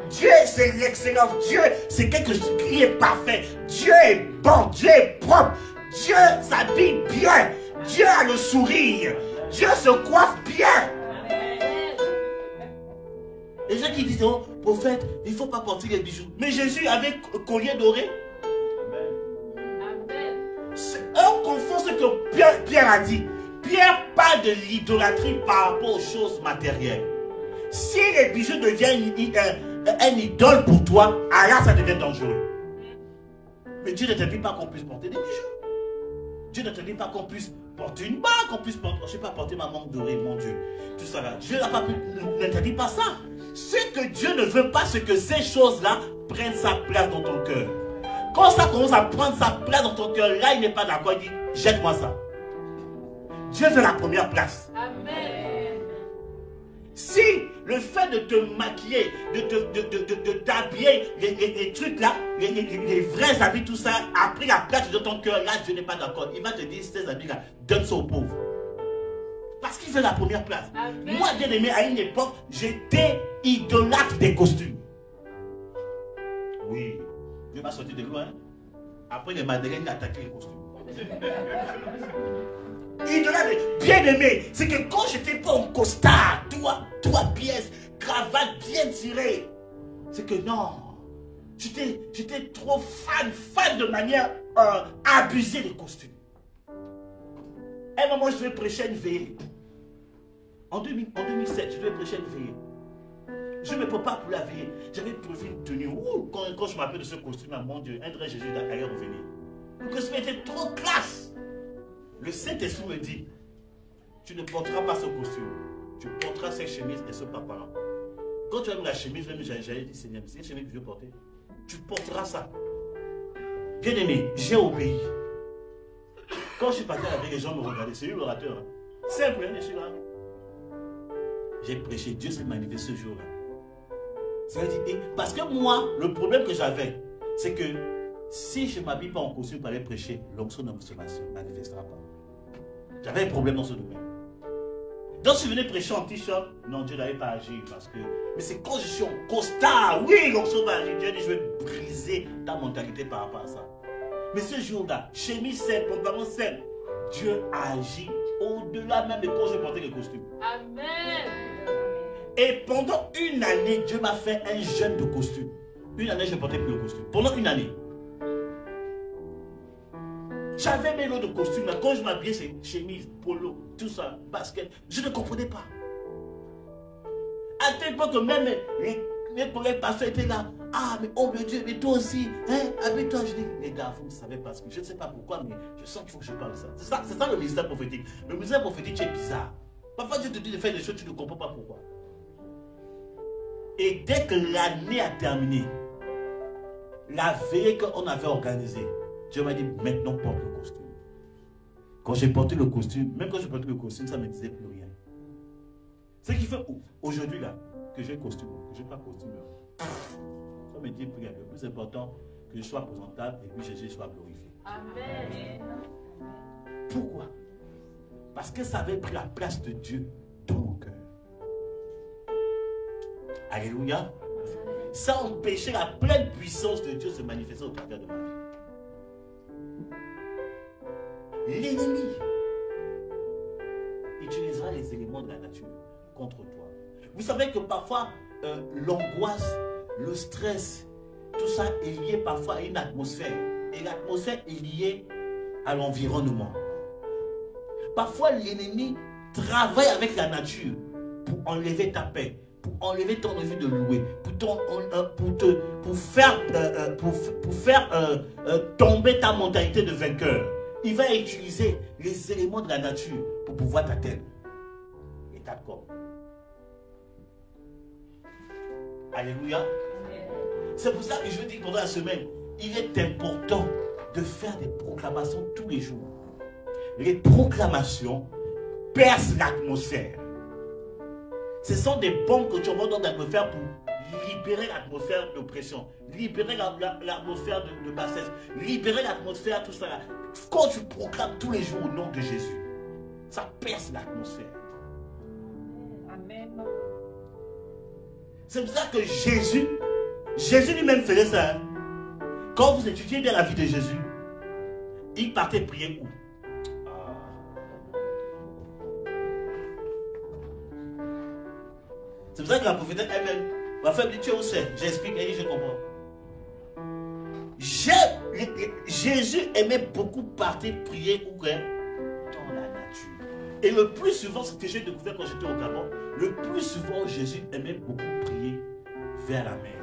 Speaker 3: Dieu, c'est l'excellence. Dieu, c'est quelque chose qui est parfait. Dieu est bon, Dieu est propre. Dieu s'habille bien. Dieu a le sourire. Dieu se coiffe bien. Les gens qui disent, oh, prophète, il ne faut pas porter les bijoux. Mais Jésus avait collier doré.
Speaker 4: Amen.
Speaker 3: On confond ce que Pierre a dit. Pierre parle de l'idolâtrie par rapport aux choses matérielles. Si les bijoux deviennent un idole pour toi, alors ça devient dangereux. Mais Dieu ne te dit pas qu'on puisse porter des bijoux. Dieu ne te dit pas qu'on puisse porter une bague, qu'on puisse porter, je ne sais pas, porter ma montre dorée, mon Dieu. Tout ça là. Dieu ne te dit pas ça. Ce que Dieu ne veut pas, c'est que ces choses-là prennent sa place dans ton cœur. Quand ça commence à prendre sa place dans ton cœur, là il n'est pas d'accord, il dit, jette-moi ça. Dieu veut la première place.
Speaker 4: Amen.
Speaker 3: Si le fait de te maquiller, de t'habiller, les trucs là, les vrais habits, tout ça, a pris la place de ton cœur, là Dieu n'est pas d'accord. Il va te dire, ces habits là, donne ça aux pauvres. Parce que qui veut la première place.
Speaker 4: Amen.
Speaker 3: Moi, bien aimé, à une époque, j'étais idolâtre des costumes. Oui, Dieu m'a sorti de loin. Après, les Madeleines attaqué les costumes. Idolâtre, bien aimé, c'est que quand j'étais pas en costard, trois pièces, cravate bien tirée, c'est que non, j'étais trop fan de manière abusée des costumes. À un moment, je devais prêcher une veillée. En 2007, je devais prêcher une veillée. Je ne me prépare pour la veillée. J'avais prévu une tenue. Ouh, quand je m'appelle de ce costume, mon Dieu, un vrai Jésus allait revenir. Le costume était trop classe. Le Saint-Esprit me dit, tu ne porteras pas ce costume. Tu porteras cette chemise et ce pantalon. Quand tu as mis la chemise, j'allais dire, Seigneur, c'est une chemise que je veux porter. Tu porteras ça. Bien aimé, j'ai obéi. Quand je suis parti avec les gens me regardaient, c'est lui l'orateur. Hein. Simple, hein, je suis là. J'ai prêché, Dieu s'est manifesté ce jour-là. Parce que moi, le problème que j'avais, c'est que si je ne m'habille pas en costume pour aller prêcher, l'onction ne se manifestera pas. J'avais un problème dans ce domaine. Donc si je venais prêcher en t-shirt, non, Dieu n'avait pas agi parce que... Mais c'est quand je suis en costard, oui, l'onction va agir. Dieu dit, je vais briser ta mentalité par rapport à ça. Mais ce jour-là, chemise simple, pantalon simple, Dieu agit au-delà même de quand je portais le costume.
Speaker 4: Amen.
Speaker 3: Et pendant une année, Dieu m'a fait un jeûne de costume. Une année, je ne portais plus le costume. Pendant une année. J'avais mes lots de costumes. Quand je m'habillais, c'est chemise, polo, tout ça, basket. Je ne comprenais pas. À tel point que même mes collègues pasteurs étaient là. Ah, mais oh mon Dieu, mais toi aussi, hein, habille-toi. Je dis, les gars, vous ne savez pas ce que je ne sais pas pourquoi, mais je sens qu'il faut que je parle de ça. C'est ça le ministère prophétique. Le ministère prophétique, c'est bizarre. Parfois, Dieu te dit de faire des choses, tu ne comprends pas pourquoi. Et dès que l'année a terminé, la veille qu'on avait organisée, Dieu m'a dit, maintenant porte le costume. Quand j'ai porté le costume, même quand j'ai porté le costume, ça ne me disait plus rien. Ce qui fait aujourd'hui là, que j'ai costume, que je n'ai pas costume. Ça me dit plus rien. Le plus important, que je sois présentable et que Jésus soit glorifié.
Speaker 4: Amen.
Speaker 3: Pourquoi? Parce que ça avait pris la place de Dieu dans mon cœur. Alléluia. Ça empêchait la pleine puissance de Dieu de se manifester au travers de ma vie. L'ennemi utilisera les éléments de la nature contre toi. Vous savez que parfois, l'angoisse, le stress, tout ça est lié parfois à une atmosphère. Et l'atmosphère est liée à l'environnement. Parfois, l'ennemi travaille avec la nature pour enlever ta paix, pour enlever ton envie de louer, pour faire tomber ta mentalité de vainqueur. Il va utiliser les éléments de la nature pour pouvoir t'atteindre. Et t'accorder. Alléluia. C'est pour ça que je dis pendant la semaine, il est important de faire des proclamations tous les jours. Les proclamations percent l'atmosphère. Ce sont des bombes que tu envoies dans l'atmosphère pour libérer l'atmosphère d'oppression, libérer l'atmosphère de bassesse, libérer l'atmosphère, tout ça. Quand tu proclames tous les jours au nom de Jésus, ça perce l'atmosphère.
Speaker 2: Amen.
Speaker 3: C'est pour ça que Jésus lui-même faisait ça. Hein. Quand vous étudiez bien la vie de Jésus, il partait prier où? C'est pour ça que la prophétesse elle-même, ma femme dit, tu es où c'est? J'explique, elle dit, je comprends. Jésus aimait beaucoup partir prier où? Dans la nature. Et le plus souvent, ce que j'ai découvert quand j'étais au Gabon, le plus souvent, Jésus aimait beaucoup prier vers la mer.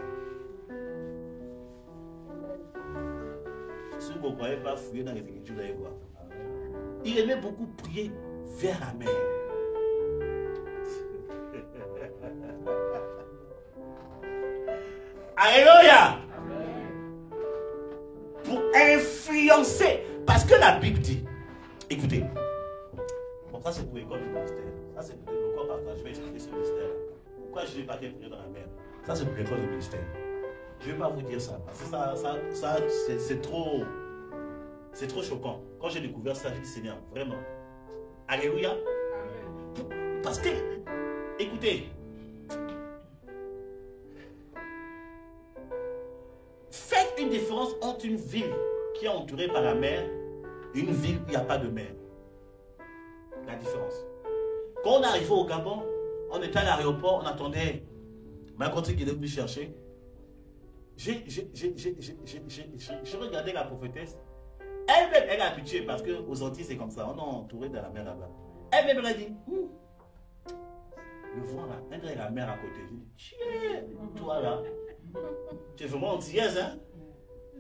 Speaker 3: Si vous ne croyez pas, fouiller dans les Écritures, vous allez voir. Il aimait beaucoup prier vers la mer. Alléluia. Pour influencer. Parce que la Bible dit, écoutez, bon, ça c'est pour l'école du ministère. Ça c'est pour l'école partage. Je vais expliquer ce ministère. Pourquoi je n'ai pas prier dans la mer? Ça c'est pour l'école du ministère. Je ne vais pas vous dire ça. Parce que ça c'est trop choquant. Quand j'ai découvert ça, j'ai dit Seigneur, vraiment. Alléluia. Parce que, écoutez, faites une différence entre une ville qui est entourée par la mer et une ville où il n'y a pas de mer. La différence. Quand on est arrivé au Gabon, on était à l'aéroport, on attendait ma copine qui est venue chercher. J'ai regardé la prophétesse. Elle-même, elle est habituée parce qu'aux Antilles, c'est comme ça. On est entouré de la mer là-bas. Elle-même, elle a dit, le vent là, elle a la mer à côté. J'ai dit, toi là, tu es vraiment antillaise, hein?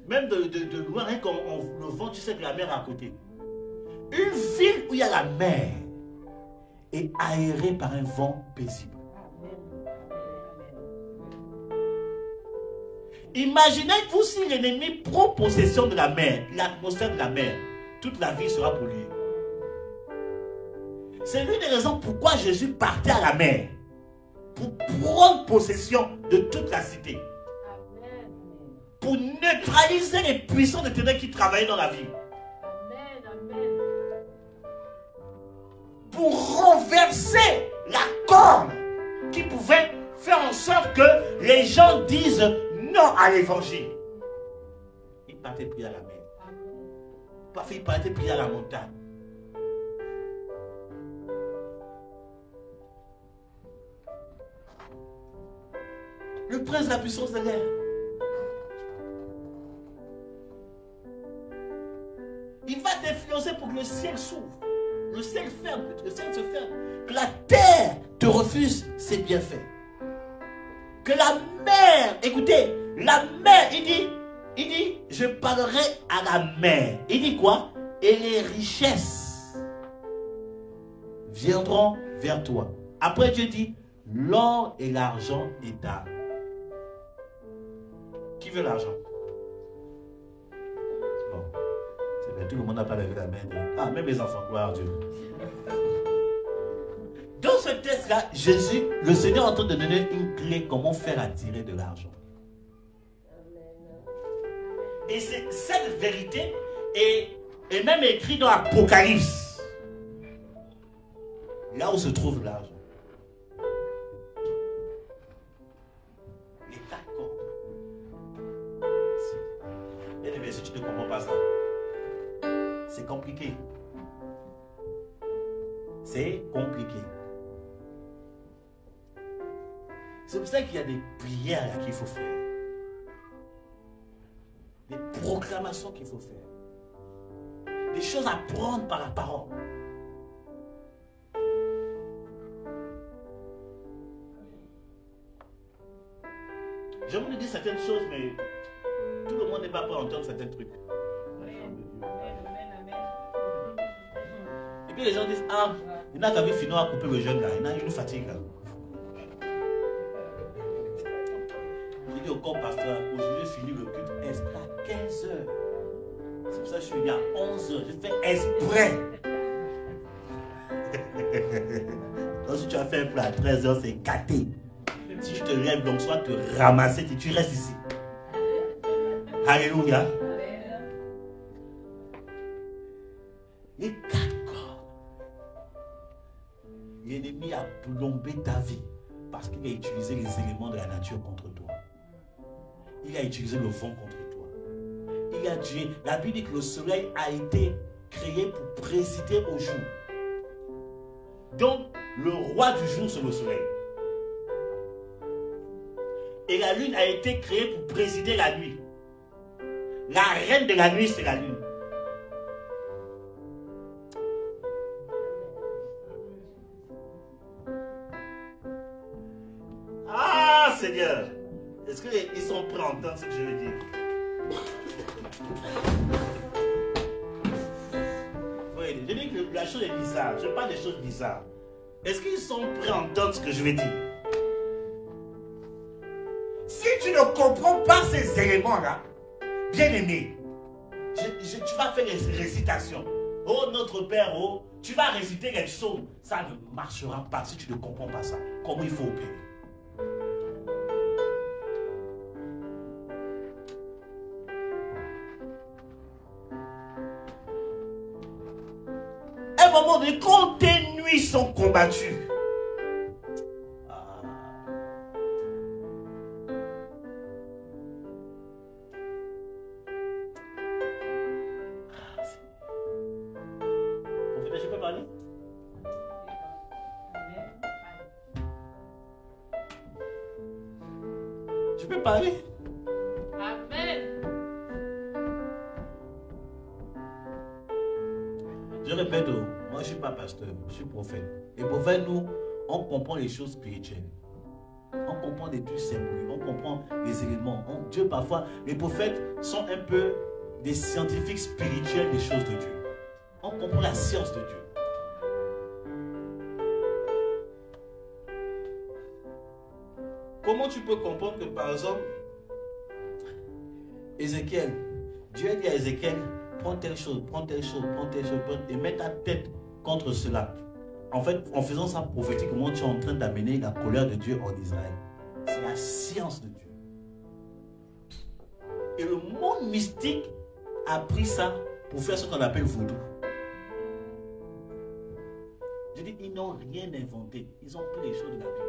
Speaker 3: Même de loin, hein, quand le vent, tu sais que la mer est à côté. Une ville où il y a la mer est aérée par un vent paisible. Imaginez-vous si l'ennemi prend possession de la mer, l'atmosphère de la mer, toute la vie sera polluée. C'est l'une des raisons pourquoi Jésus partait à la mer, pour prendre possession de toute la cité.
Speaker 4: Amen.
Speaker 3: Pour neutraliser les puissants de ténèbres qui travaillaient dans la vie.
Speaker 4: Amen. Amen.
Speaker 3: Pour renverser la corne qui pouvait faire en sorte que les gens disent non à l'évangile. Il partait prier à la mer. Parfois, il partait prier à la montagne. Le prince de la puissance de l'air. Il va t'influencer pour que le ciel s'ouvre. Le ciel ferme, le ciel se ferme. Que la terre te refuse ses bienfaits. Que la mer, écoutez, la mer, il dit, je parlerai à la mer. Il dit quoi? Et les richesses viendront vers toi. Après Dieu dit, l'or et l'argent est d'âme. Qui veut l'argent? Bon, c'est bien, tout le monde n'a pas levé la main. Ah, même les enfants, gloire à Dieu. Dans ce texte-là, Jésus, le Seigneur est en train de donner une clé comment faire attirer de l'argent. Et cette vérité est même écrite dans l'Apocalypse. Là où se trouve l'argent. Les 4 cordes. Et si tu ne comprends pas ça, c'est compliqué. C'est compliqué. C'est pour ça qu'il y a des prières qu'il faut faire. Des proclamations qu'il faut faire. Des choses à prendre par la parole. Je vous dis certaines choses, mais tout le monde n'est pas prêt à entendre certains trucs. Et puis les gens disent, ah, il n'a qu'à vu finir à couper le jeune là, il a une fatigue là. J'ai dit au corps pasteur, aujourd'hui j'ai fini le culte exprès à 15 h. C'est pour ça que je suis venu à 11 h. J'ai fait exprès. Donc si tu as fait un plat à 13 h, c'est gâté. Si je te lève, donc soit te ramasser, tu restes ici. Alléluia. Les 4 corps. L'ennemi a plombé ta vie parce qu'il a utilisé les éléments de la nature contre toi. Il a utilisé le vent contre toi. Il a dit, la Bible dit que le soleil a été créé pour présider au jour. Donc, le roi du jour, c'est le soleil. Et la lune a été créée pour présider la nuit. La reine de la nuit, c'est la lune. Ah, Seigneur! Est-ce qu'ils sont prêts à entendre ce que je veux dire? Oui, je dis que la chose est bizarre. Je parle des choses bizarres. Est-ce qu'ils sont prêts à entendre ce que je veux dire? Si tu ne comprends pas ces éléments-là, bien aimé, tu vas faire les récitations. Oh notre Père, oh, tu vas réciter les psaumes. Ça ne marchera pas si tu ne comprends pas ça. Comment il faut opérer. À un moment donné, quand tes nuits sont combattues, Tu peux parler.
Speaker 4: Amen.
Speaker 3: Je répète, moi je ne suis pas pasteur, je suis prophète. Et prophète, nous, on comprend les choses spirituelles. On comprend des trucs symboliques, on comprend les éléments. Dieu, parfois, les prophètes sont un peu des scientifiques spirituels des choses de Dieu. On comprend la science de Dieu. Comment tu peux comprendre que, par exemple, Ézéchiel, Dieu dit à Ézéchiel, prends telle chose, prends telle chose, prends telle chose, et mets ta tête contre cela. En fait, en faisant ça prophétiquement, tu es en train d'amener la colère de Dieu en Israël. C'est la science de Dieu. Et le monde mystique a pris ça pour faire ce qu'on appelle vaudou. Je dis, ils n'ont rien inventé. Ils ont pris les choses de la Bible.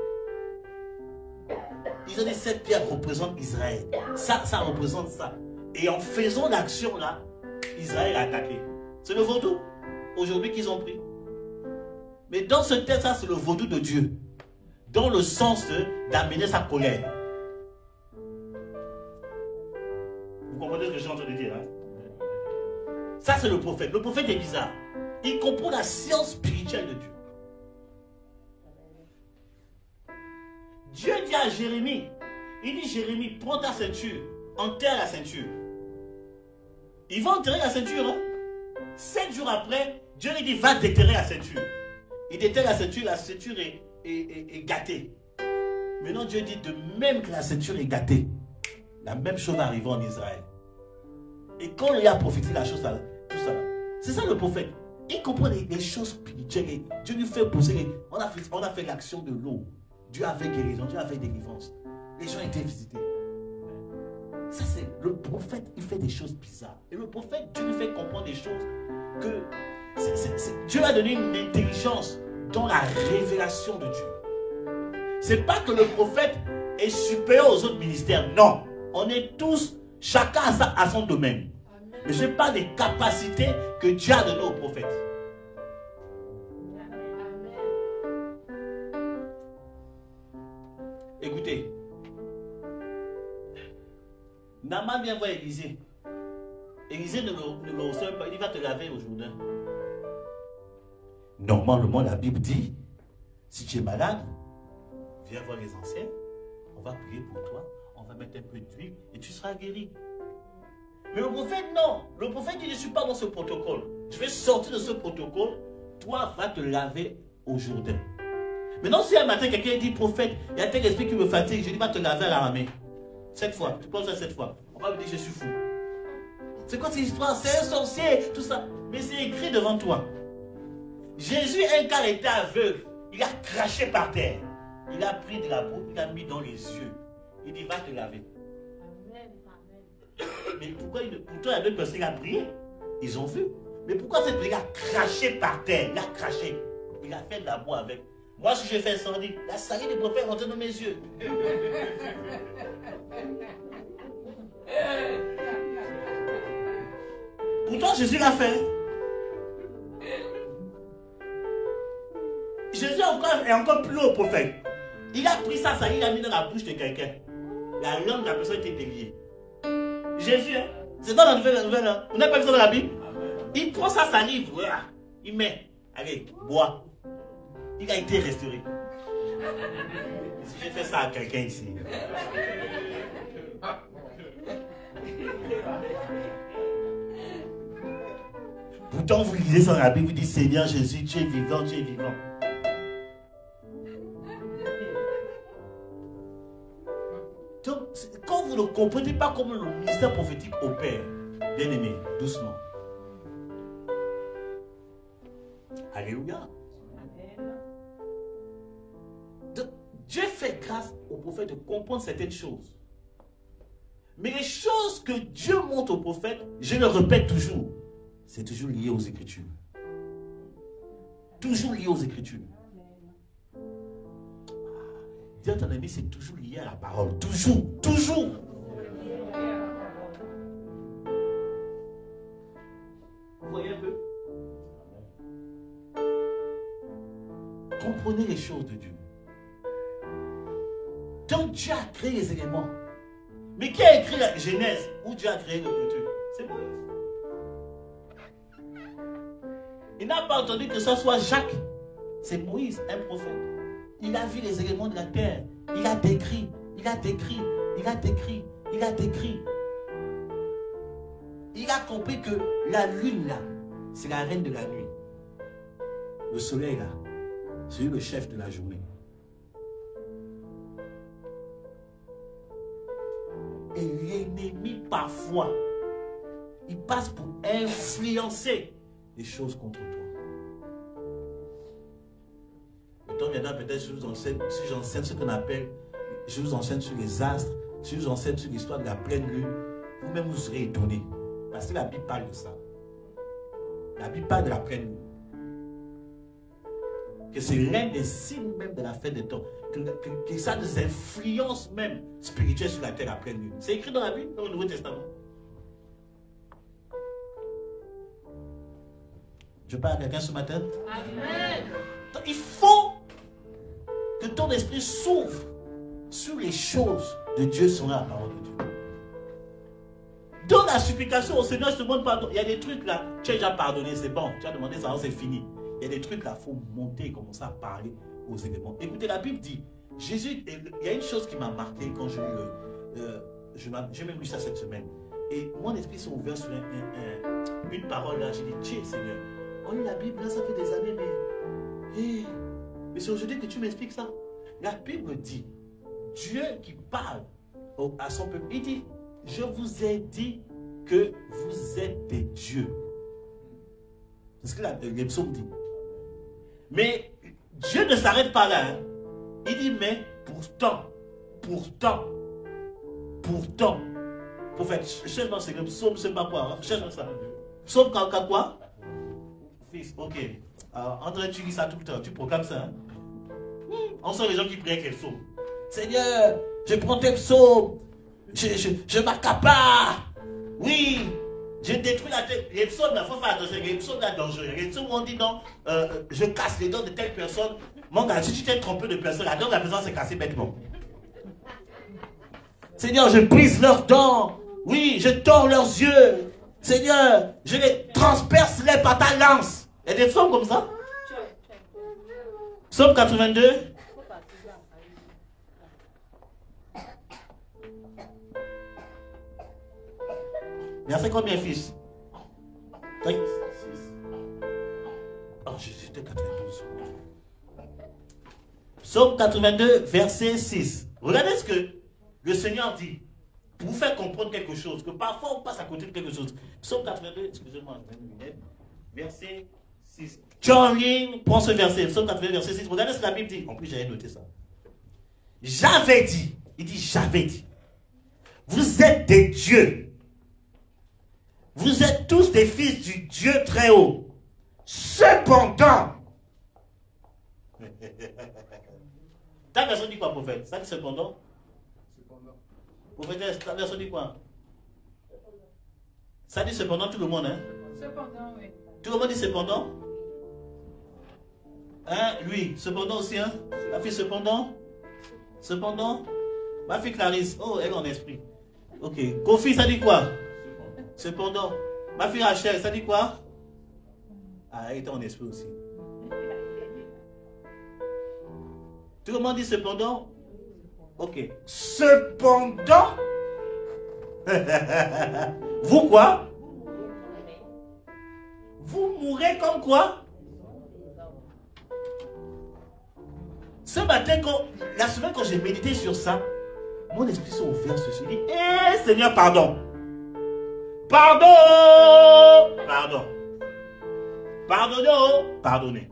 Speaker 3: Ils ont dit, cette pierre représente Israël. Ça représente ça. Et en faisant l'action là, Israël a attaqué. C'est le vaudou aujourd'hui qu'ils ont pris. Mais dans ce texte, ça c'est le vaudou de Dieu. Dans le sens d'amener sa colère. Vous comprenez ce que je suis en train de dire, hein? Ça c'est le prophète. Le prophète est bizarre. Il comprend la science spirituelle de Dieu. Dieu dit à Jérémie, il dit Jérémie, prends ta ceinture, enterre la ceinture. Il va enterrer la ceinture, hein? 7 jours après, Dieu lui dit, va déterrer la ceinture. Il déterre la ceinture est gâtée. Maintenant Dieu dit, de même que la ceinture est gâtée, la même chose va arriver en Israël. Et quand il a prophétisé la chose, tout ça, c'est ça le prophète. Il comprend les choses spirituelles. Et Dieu lui fait poser, on a fait l'action de l'eau. Dieu a fait guérison, Dieu a fait délivrance. Les gens étaient visités. Ça c'est le prophète, il fait des choses bizarres. Et le prophète, Dieu lui fait comprendre des choses que Dieu a donné une intelligence dans la révélation de Dieu. C'est pas que le prophète est supérieur aux autres ministères. Non, on est tous, chacun a son domaine. Mais ce n'est pas des capacités que Dieu a données au prophète. Écoutez, Naaman vient voir Élisée. Élisée ne le reçoit pas, il va te laver au Jourdain. Normalement, la Bible dit, si tu es malade, viens voir les anciens, on va prier pour toi, on va mettre un peu d'huile et tu seras guéri. Mais le prophète, non. Le prophète dit, je ne suis pas dans ce protocole. Je vais sortir de ce protocole, toi, va te laver au Jourdain. Maintenant, si un matin, quelqu'un dit, prophète, il y a tel esprit qui me fatigue, je dis, va te laver à la ramée. 7 fois, tu penses à 7 fois. On va me dire, je suis fou. C'est quoi cette histoire? C'est un sorcier, tout ça. Mais c'est écrit devant toi. Jésus, un cas était aveugle. Il a craché par terre. Il a pris de la boue, il a mis dans les yeux. Il dit, va te laver.
Speaker 4: Amen. Amen.
Speaker 3: Mais pourquoi pourtant, il y a d'autres personnes qui ont prié. Ils ont vu. Mais pourquoi cette personne a craché par terre? Il a craché. Il a fait de la boue avec. Moi, si je fais ça, on dit, la salive du prophète rentre dans mes yeux. Pourtant, Jésus l'a fait. Jésus est encore plus haut prophète. Il a pris sa salive, il a mis dans la bouche de quelqu'un. La langue de la personne était déliée. Jésus, hein? C'est dans la nouvelle, hein? Vous n'avez pas vu ça dans la Bible? Il prend sa salive, voilà. Il met, allez, bois. Il a été restauré. Si j'ai fait ça à quelqu'un ici. Pourtant, vous lisez ça dans la Bible, vous dites, Seigneur Jésus, tu es vivant, tu es vivant. Donc, quand vous ne comprenez pas comment le ministère prophétique opère, bien aimé, doucement. Alléluia. Donc, Dieu fait grâce au prophète de comprendre certaines choses. Mais les choses que Dieu montre au prophète, je le répète toujours, c'est toujours lié aux Écritures. Toujours lié aux Écritures. Dis à ton ami, c'est toujours lié à la parole. Toujours, toujours. Vous voyez un peu? Comprenez les choses de Dieu. Donc Dieu a créé les éléments. Mais qui a écrit la Genèse où Dieu a créé le truc? C'est Moïse. Il n'a pas entendu que ce soit Jacques. C'est Moïse, un prophète. Il a vu les éléments de la terre. Il a décrit, il a décrit, il a décrit, il a décrit. Il a compris que la lune là, c'est la reine de la nuit. Le soleil là, c'est lui le chef de la journée. Et l'ennemi parfois, il passe pour influencer les choses contre toi. Le temps viendra peut-être, si j'enseigne ce qu'on appelle, je vous enseigne sur les astres, si je vous enseigne sur l'histoire de la pleine lune, vous-même vous serez étonnés. Parce que la Bible parle de ça. La Bible parle de la pleine lune. Que c'est l'un des signes même de la fin des temps. Que ça a des influences même spirituelles sur la terre, la pleine lune. C'est écrit dans la Bible, dans le Nouveau Testament. Je parle à quelqu'un ce matin.
Speaker 4: Amen.
Speaker 3: Donc, il faut que ton esprit s'ouvre sur les choses de Dieu selon la parole de Dieu. Dans la supplication au Seigneur, je te demande pardon. Il y a des trucs là, tu as déjà pardonné, c'est bon. Tu as demandé ça, c'est fini. Il y a des trucs là, il faut monter et commencer à parler aux éléments. Écoutez, la Bible dit, Jésus, il y a une chose qui m'a marqué quand j'ai même lu ça cette semaine. Et mon esprit s'est ouvert sur une parole là. J'ai dit, Dieu Seigneur, on lit la Bible là, ça fait des années, mais c'est aujourd'hui que tu m'expliques ça. La Bible dit, Dieu qui parle à son peuple, il dit, je vous ai dit que vous êtes des dieux. C'est ce que les psaumes disent. Mais Dieu ne s'arrête pas là. Hein. Il dit, mais pourtant. Prophète, cherche-moi c'est le psaume, je ne sais pas quoi. Cherche-moi ça. Psaume quoi? Fils, ok. André, tu lis ça tout le temps, tu proclames ça. Hein? On sent les gens qui prient avec les psaumes. Seigneur, je prends tes psaumes. Je m'accapare. Oui. Je détruis la tête. Les psaumes, il faut faire attention. Les psaumes, là, dangereux. Les psaumes, on dit non, je casse les dents de telle personne. Mon gars, si tu t'es trompé de personne, la dent de la personne s'est cassée bêtement. Seigneur, je brise leurs dents. Oui, je tords leurs yeux. Seigneur, je les transperce les par ta lance. Il y a des psaumes comme ça. Psaume 82. Verset combien, fils? Oh, j'étais 92. Psaume 82, verset 6. Regardez ce que le Seigneur dit. Pour vous faire comprendre quelque chose. Que parfois on passe à côté de quelque chose. Psaume 82, excusez-moi, je mets une lunette. Verset 6. John Lynn prend ce verset. Psaume 82, verset 6. Regardez ce que la Bible dit. En plus, j'avais noté ça. J'avais dit. Il dit, j'avais dit. Vous êtes des dieux. Vous êtes tous des fils du Dieu très haut. Cependant. Ta version dit quoi, prophète? Ça dit cependant? Prophète, ta version dit quoi? Ça dit cependant tout le monde, hein?
Speaker 2: Cependant, oui.
Speaker 3: Tout le monde dit cependant? Hein? Lui, cependant aussi, hein? La fille cependant? Cependant? Ma fille Clarisse, oh, elle est en esprit. Ok. Kofi, ça dit quoi? Cependant. Ma fille Rachel, ça dit quoi? Ah, elle était en esprit aussi. Tout le monde dit cependant? Ok. Cependant? Vous quoi? Vous mourrez comme quoi? Ce matin, la semaine quand j'ai médité sur ça, mon esprit s'est ouvert sur ce. Je dis, Seigneur, pardon. Pardon. Pardonnez. Pardonnez.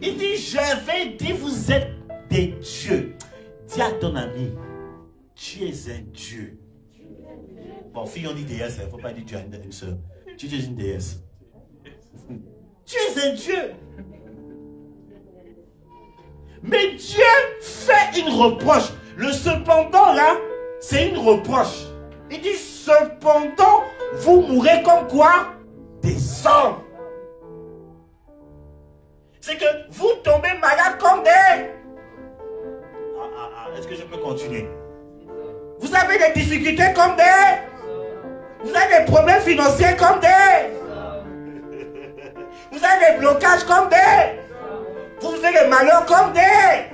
Speaker 3: Il dit, j'avais dit, vous êtes des dieux. Dis à ton ami, tu es un dieu. Bon, fille, on dit déesse, il ne faut pas dire tu es une soeur. Tu es une déesse. Tu es un dieu. Mais Dieu fait une reproche. Le cependant là, c'est une reproche. Il dit, cependant, vous mourrez comme quoi? Des hommes. C'est que vous tombez malade comme des... Est-ce que je peux continuer? Vous avez des difficultés comme des... Vous avez des problèmes financiers comme des... Vous avez des blocages comme des... Vous vivez des malheurs comme des...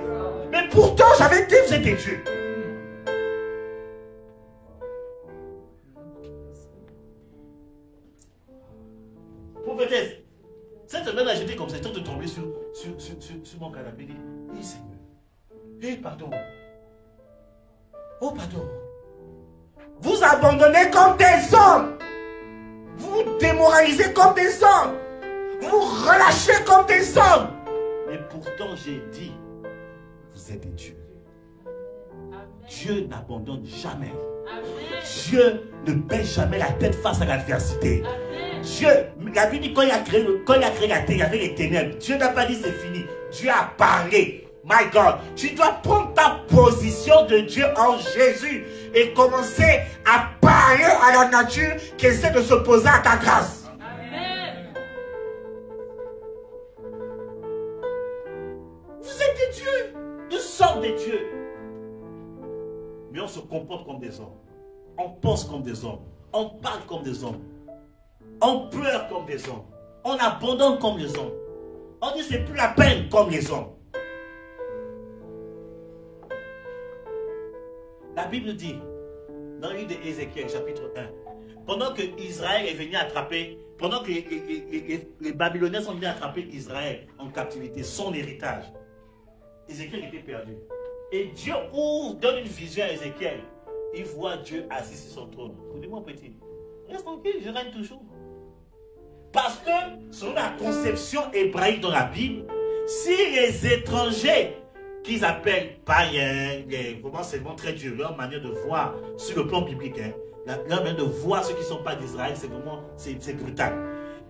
Speaker 3: Mais pourtant, j'avais dit que vous étiez Dieu.
Speaker 1: Prophétesse, cette semaine, j'étais comme ça, j'étais tombé sur mon canapé. Il dit, Seigneur, pardon. Oh, pardon.
Speaker 3: Vous abandonnez comme des hommes. Vous démoralisez comme des hommes. Vous relâchez comme des hommes.
Speaker 1: Mais pourtant, j'ai dit, vous êtes des dieux.
Speaker 4: Amen.
Speaker 3: Dieu n'abandonne jamais.
Speaker 4: Amen.
Speaker 3: Dieu ne baisse jamais la tête face à l'adversité.
Speaker 4: Amen.
Speaker 3: Dieu, la Bible dit quand il a créé la terre, il y avait les ténèbres. Dieu n'a pas dit c'est fini. Dieu a parlé. My God, tu dois prendre ta position de Dieu en Jésus et commencer à parler à la nature qui essaie de s'opposer à ta grâce.
Speaker 4: Amen.
Speaker 3: Vous êtes des dieux.
Speaker 1: Nous sommes des dieux. Mais on se comporte comme des hommes. On pense comme des hommes. On parle comme des hommes. On pleure comme des hommes. On abandonne comme les hommes. On dit c'est plus la peine comme les hommes. La Bible dit, dans le livre d'Ézéchiel, chapitre 1, pendant que Israël est venu attraper, pendant que les Babyloniens sont venus attraper Israël en captivité, son héritage, Ézéchiel était perdu. Et Dieu donne une vision à Ézéchiel. Il voit Dieu assis sur son trône. Écoutez-moi, petit, reste tranquille, je règne toujours. Parce que, selon la conception hébraïque dans la Bible, si les étrangers qu'ils appellent païens, comment c'est montrer Dieu, leur manière de voir sur le plan biblique, hein, leur manière de voir ceux qui ne sont pas d'Israël, c'est vraiment, c'est brutal.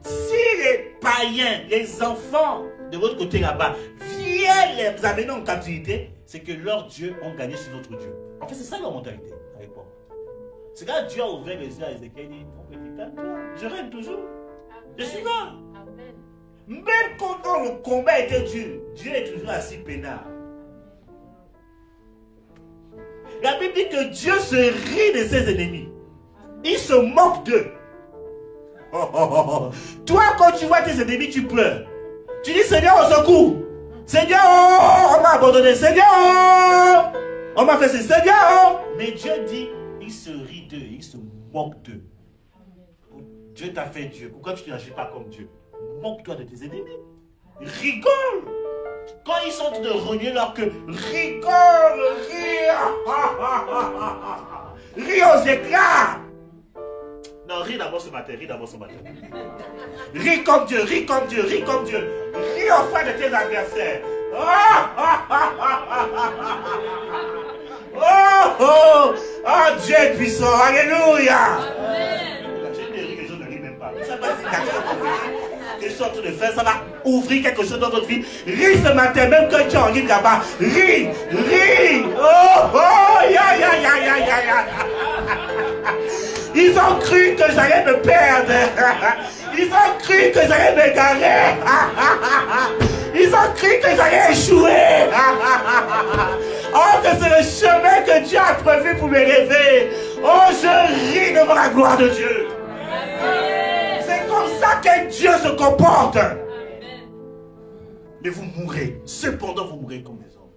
Speaker 1: Si les païens, les enfants de votre côté là-bas, viennent les amener en captivité, c'est que leurs dieux ont gagné sur notre Dieu. En fait, c'est ça leur mentalité à l'époque. C'est quand Dieu a ouvert les yeux à Ézéchiel, il dit, mon petit, calme-toi, je règne toujours. Je suis là.
Speaker 4: Amen.
Speaker 3: Même quand le combat était dur, Dieu est toujours assis peinard. La Bible dit que Dieu se rit de ses ennemis. Il se moque d'eux. Oh, oh, oh, oh. Toi, quand tu vois tes ennemis, tu pleures. Tu dis, Seigneur, au secours. Seigneur, oh, on m'a abandonné. Seigneur, oh, on m'a fait ce. Seigneur, oh.
Speaker 1: Mais Dieu dit, il se rit d'eux, il se moque d'eux. Dieu t'a fait Dieu. Pourquoi tu n'agis pas comme Dieu? Moque-toi de tes ennemis. Rigole. Quand ils sont en train de renier leur queue, rigole,
Speaker 3: ris aux éclats.
Speaker 1: Non, ris d'abord ce matin, ris d'abord ce matin.
Speaker 3: Ris comme Dieu, ris comme Dieu, ris comme Dieu. Ris au frère de tes adversaires. Oh, Dieu est puissant, alléluia.
Speaker 1: J'ai des rires, les gens ne rient même pas. Ça va être que je suis en train de faire, ça va ouvrir quelque chose dans votre vie. Ris ce matin, même quand tu es en ligne là-bas. Ris, ris. Oh, ya, ya, ya, ya, ya, ya.
Speaker 3: Ils ont cru que j'allais me perdre. Ils ont cru que j'allais m'égarer. Ils ont cru que j'allais échouer. Oh, que c'est le chemin que Dieu a prévu pour m'élever. Oh, je ris devant la gloire de Dieu. C'est comme ça que Dieu se comporte.
Speaker 1: Mais vous mourrez. Cependant, vous mourrez comme des hommes.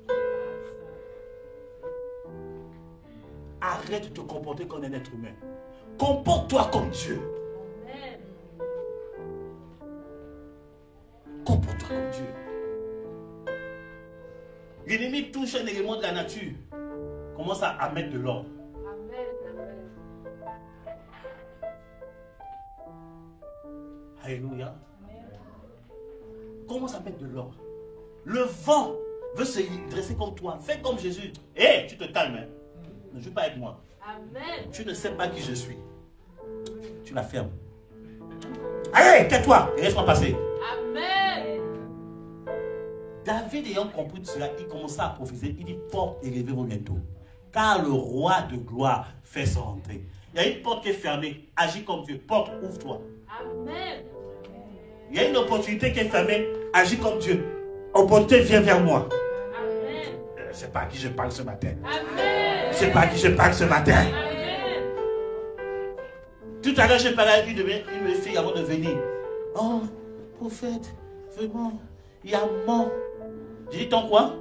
Speaker 1: Arrête de te comporter comme un être humain. Comporte-toi comme Dieu. Comporte-toi comme Dieu. L'ennemi touche un élément de la nature. Commence à mettre de l'ordre. Alléluia. Commence à mettre de l'ordre. Le vent veut se dresser comme toi. Fais comme Jésus. Hé, tu te calmes. Hein? Ne joue pas avec moi.
Speaker 4: Amen.
Speaker 1: Tu ne sais pas qui je suis. Tu la fermes.
Speaker 3: Allez, tais-toi
Speaker 1: Et laisse-moi passer.
Speaker 4: Amen.
Speaker 1: David ayant compris cela, il commença à prophétiser. Il dit, porte et levez vos linteaux. Car le roi de gloire fait son entrée. Il y a une porte qui est fermée. Agis comme Dieu. Porte, ouvre-toi.
Speaker 4: Amen.
Speaker 1: Il y a une opportunité qui est fermée. Agis comme Dieu. Opportunité, viens vers moi.
Speaker 4: Amen.
Speaker 3: Je ne sais pas à qui je parle ce matin.
Speaker 4: Amen.
Speaker 3: Je sais pas à qui je parle ce matin. Tout à l'heure, je parlais à une de mes filles avant de venir. Oh, prophète, vraiment, il y a mort. J'ai dit, ton quoi?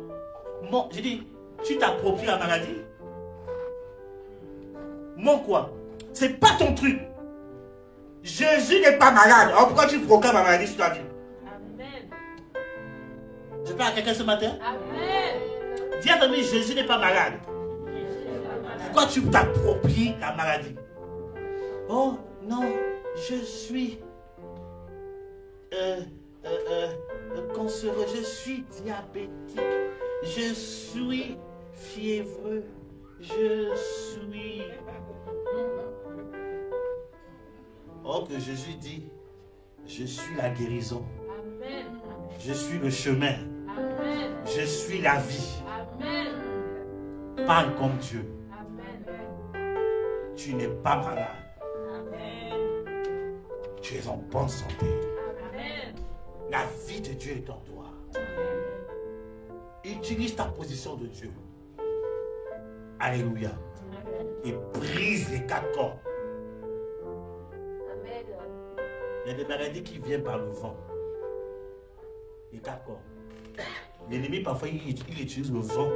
Speaker 3: Mort. J'ai dit, tu t'appropries la maladie? Mon quoi? C'est pas ton truc. Jésus n'est pas malade. Alors pourquoi tu proclames la maladie sur ta vie?
Speaker 4: Amen.
Speaker 3: Je parle à quelqu'un ce matin?
Speaker 4: Amen.
Speaker 3: Dis à ton ami, Jésus n'est pas malade. Pourquoi tu t'appropries la maladie? Oh non, je suis cancéreux, je suis diabétique, je suis fiévreux, je suis... Or que Jésus dit, je suis la guérison,
Speaker 4: Amen.
Speaker 3: je suis le chemin,
Speaker 4: Amen.
Speaker 3: je suis la vie.
Speaker 4: Amen.
Speaker 3: Parle comme Dieu.
Speaker 4: Amen.
Speaker 3: Tu n'es pas malade.
Speaker 4: Amen.
Speaker 3: Tu es en bonne santé.
Speaker 4: Amen.
Speaker 3: La vie de Dieu est en toi. Utilise ta position de Dieu. Alléluia. Et brise les 4 corps.
Speaker 4: Amen.
Speaker 3: Il y a des maladies qui viennent par le vent. Les 4 corps. L'ennemi, parfois, il utilise le vent.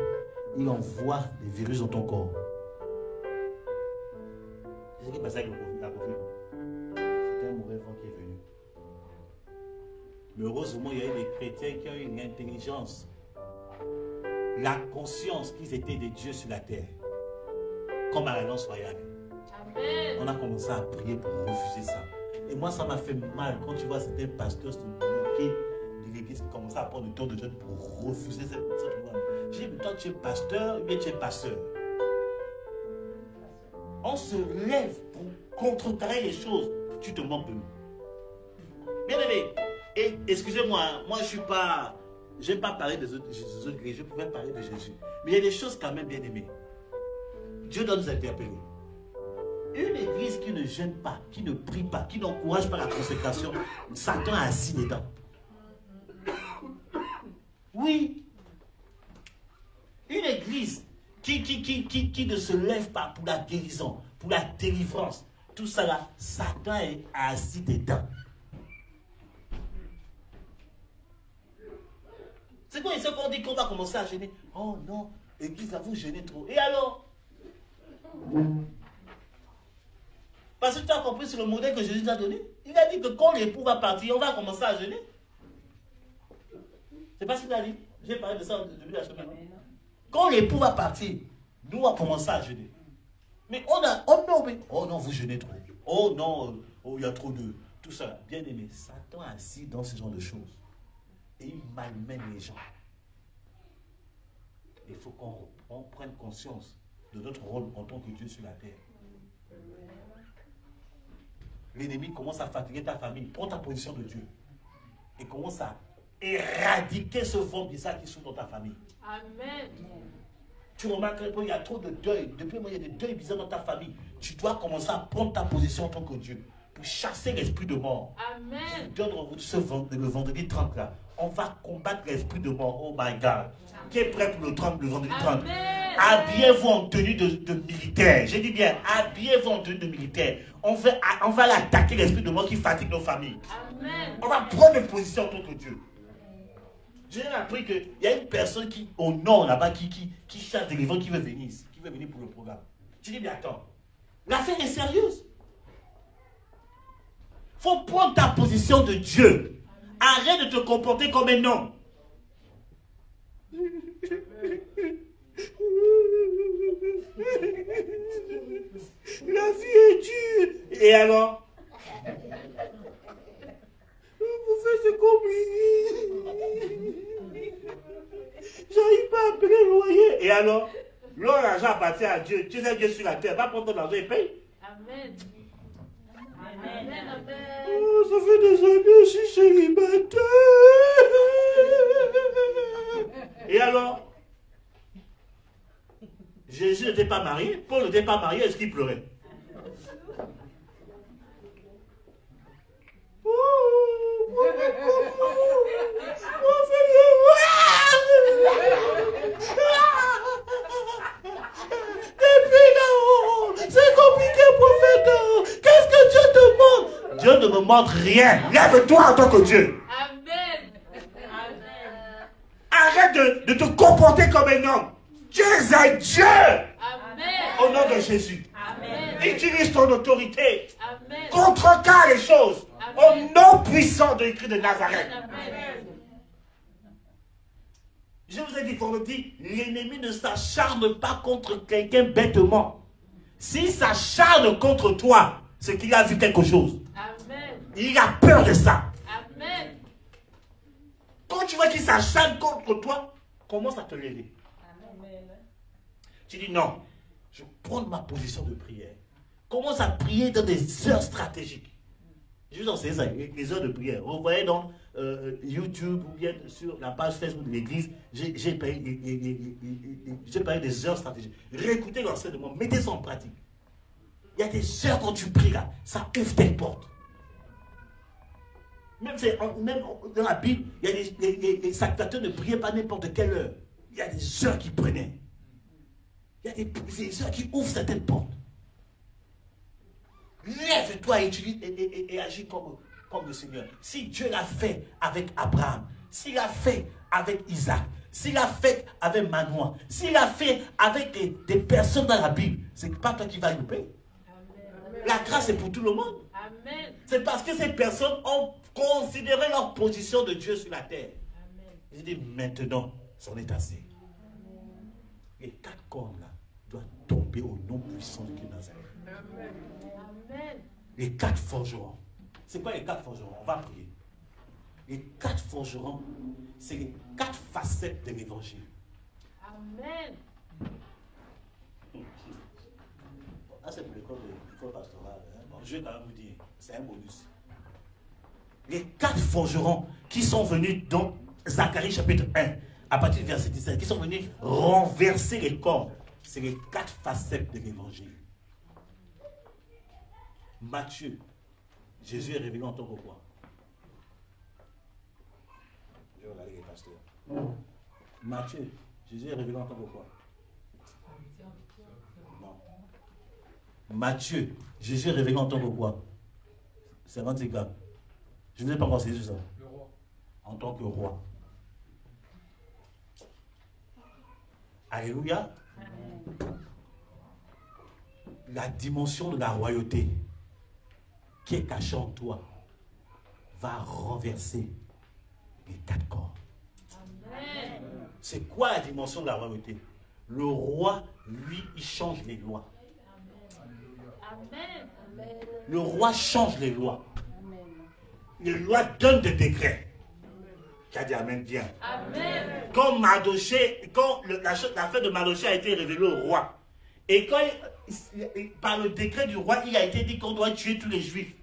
Speaker 3: Il envoie des virus dans ton corps. C'est ce qui est passé avec la Covid. C'était un mauvais vent qui est venu. Mais heureusement, il y a eu des chrétiens qui ont eu une intelligence. La conscience qu'ils étaient des dieux sur la terre. Comme à l'Alliance royale.
Speaker 4: Amen.
Speaker 3: On a commencé à prier pour refuser ça. Et moi, ça m'a fait mal quand tu vois certains pasteurs se bloquer de l'église qui commençaient à prendre le temps de jeûne pour refuser cette loi. J'ai dit, mais toi, tu es pasteur ou bien tu es pasteur? On se lève pour contrecarrer les choses. Tu te moques de nous. Bien aimé, et excusez-moi, moi je suis pas... Je n'aime pas parler des autres églises, je pouvais parler de Jésus. Mais il y a des choses quand même bien aimées. Dieu doit nous interpeller. Une église qui ne jeûne pas, qui ne prie pas, qui n'encourage pas la consécration, Satan a assis dedans. Oui. Une église qui ne se lève pas pour la guérison, pour la délivrance, tout ça là, Satan est assis dedans. C'est quoi qu'on dit qu'on va commencer à jeûner? Oh non, l'église, vous jeûnez trop. Et alors? Parce que tu as compris sur le modèle que Jésus t'a donné. Il a dit que quand l'époux va partir, on va commencer à jeûner. C'est pas ce qu'il a dit. J'ai parlé de ça au début de la semaine. Quand l'époux va partir, nous on va commencer à jeûner. Mais oh non, vous jeûnez trop. Oh non, il y a trop de tout ça. Bien aimé, Satan assis dans ce genre de choses. Et il malmène les gens. Il faut qu'on prenne conscience de notre rôle en tant que Dieu sur la terre. L'ennemi commence à fatiguer ta famille. Prends ta position de Dieu. Et commence à éradiquer ce vent bizarre qui souffle dans ta famille.
Speaker 4: Amen.
Speaker 3: Tu remarques qu'il y a trop de deuil. Depuis moi, il y a des deuils bizarres dans ta famille. Tu dois commencer à prendre ta position en tant que Dieu. Pour chasser l'esprit de mort.
Speaker 4: Amen.
Speaker 3: Le vendredi 30 là, on va combattre l'esprit de mort. Oh my God. Qui est prêt pour le vendredi 30?
Speaker 4: Amen.
Speaker 3: Habillez-vous en tenue de militaire. J'ai dit bien, habillez-vous en tenue de militaire. On va attaquer l'esprit de mort qui fatigue nos familles.
Speaker 4: Amen.
Speaker 3: On va prendre une position en tant que Dieu. J'ai appris qu'il y a une personne qui, au nord là-bas, qui cherche des livres, qui veut venir pour le programme. J'ai dit, mais attends, l'affaire est sérieuse. Il faut prendre ta position de Dieu. Arrête de te comporter comme un homme. La vie est dure. Et alors? Vous faites c'est compliqué. J'arrive pas à payer le loyer. Et alors? L'argent appartient à Dieu. Tu sais Dieu sur la terre. Va prendre ton argent et paye.
Speaker 4: Amen. Amen. Amen.
Speaker 3: Oh, ça fait des années que je suis célibataire. Et alors? Jésus n'était pas marié. Paul n'était pas marié. Est-ce qu'il pleurait? Dieu ne me montre rien. Lève-toi en tant que Dieu.
Speaker 4: Amen. Amen.
Speaker 3: Arrête de te comporter comme un homme. Tu es un Dieu.
Speaker 4: Amen.
Speaker 3: Au nom de Jésus.
Speaker 4: Amen.
Speaker 3: Utilise ton autorité.
Speaker 4: Amen.
Speaker 3: Contrecarre les choses. Au nom puissant de Christ de Nazareth.
Speaker 4: Amen.
Speaker 3: Je vous ai dit, pour le dire, l'ennemi ne s'acharne pas contre quelqu'un bêtement. S'il s'acharne contre toi, c'est qu'il a vu quelque chose.
Speaker 4: Amen.
Speaker 3: Il a peur de ça.
Speaker 4: Amen.
Speaker 3: Quand tu vois qu'il s'acharne contre toi, commence à te lever. Tu dis non, je prends ma position de prière. Commence à prier dans des heures stratégiques. Je vous enseigne ça, les heures de prière. Vous voyez dans YouTube ou bien sur la page Facebook de l'église, j'ai parlé des heures stratégiques. Réécoutez l'enseignement, mettez ça en pratique. Il y a des heures quand tu pries là, ça ouvre tes portes. Même dans la Bible, il y a les sacrificateurs ne priaient pas n'importe quelle heure. Il y a des heures qu'ils prenaient. Il y a des heures qui ouvrent certaines portes. Lève-toi et agis comme le Seigneur. Si Dieu l'a fait avec Abraham, s'il l'a fait avec Isaac, s'il l'a fait avec Manoah, s'il l'a fait avec des personnes dans la Bible, c'est pas toi qui vas louper. La grâce est pour tout le monde.
Speaker 4: Amen.
Speaker 3: C'est parce que ces personnes ont considéré leur position de Dieu sur la terre. J'ai dit maintenant, c'en est assez. Les 4 cornes là doivent tomber au nom puissant de Christ de Nazareth.
Speaker 4: Amen.
Speaker 3: Les 4 forgerons. C'est quoi les 4 forgerons? On va prier. Les 4 forgerons, c'est les 4 facettes de l'évangile.
Speaker 4: Amen.
Speaker 3: Ah, c'est pour l'école pastorale. Bon, je vais quand même vous dire, c'est un bonus. Les 4 forgerons qui sont venus dans Zacharie chapitre 1, à partir du verset 17, qui sont venus renverser les corps, c'est les 4 facettes de l'évangile. Matthieu, Jésus est révélé en tant que quoi? Je vais regarder les pasteurs. Matthieu, Jésus est révélé en tant que quoi? Non. Matthieu, Jésus est révélé en tant que quoi? C'est un gars. Je ne vous ai pas encore saisi ça. Le roi. En tant que roi. Alléluia. Amen. La dimension de la royauté qui est cachée en toi va renverser les 4 corps.
Speaker 4: Amen.
Speaker 3: C'est quoi la dimension de la royauté? Le roi, lui, il change les lois.
Speaker 4: Amen.
Speaker 3: Le roi change les lois. Les lois donnent des décrets. Qui a dit Amen, bien.
Speaker 4: Amen.
Speaker 3: Quand l'affaire de Mardochée a été révélée au roi, et quand par le décret du roi, il a été dit qu'on doit tuer tous les juifs.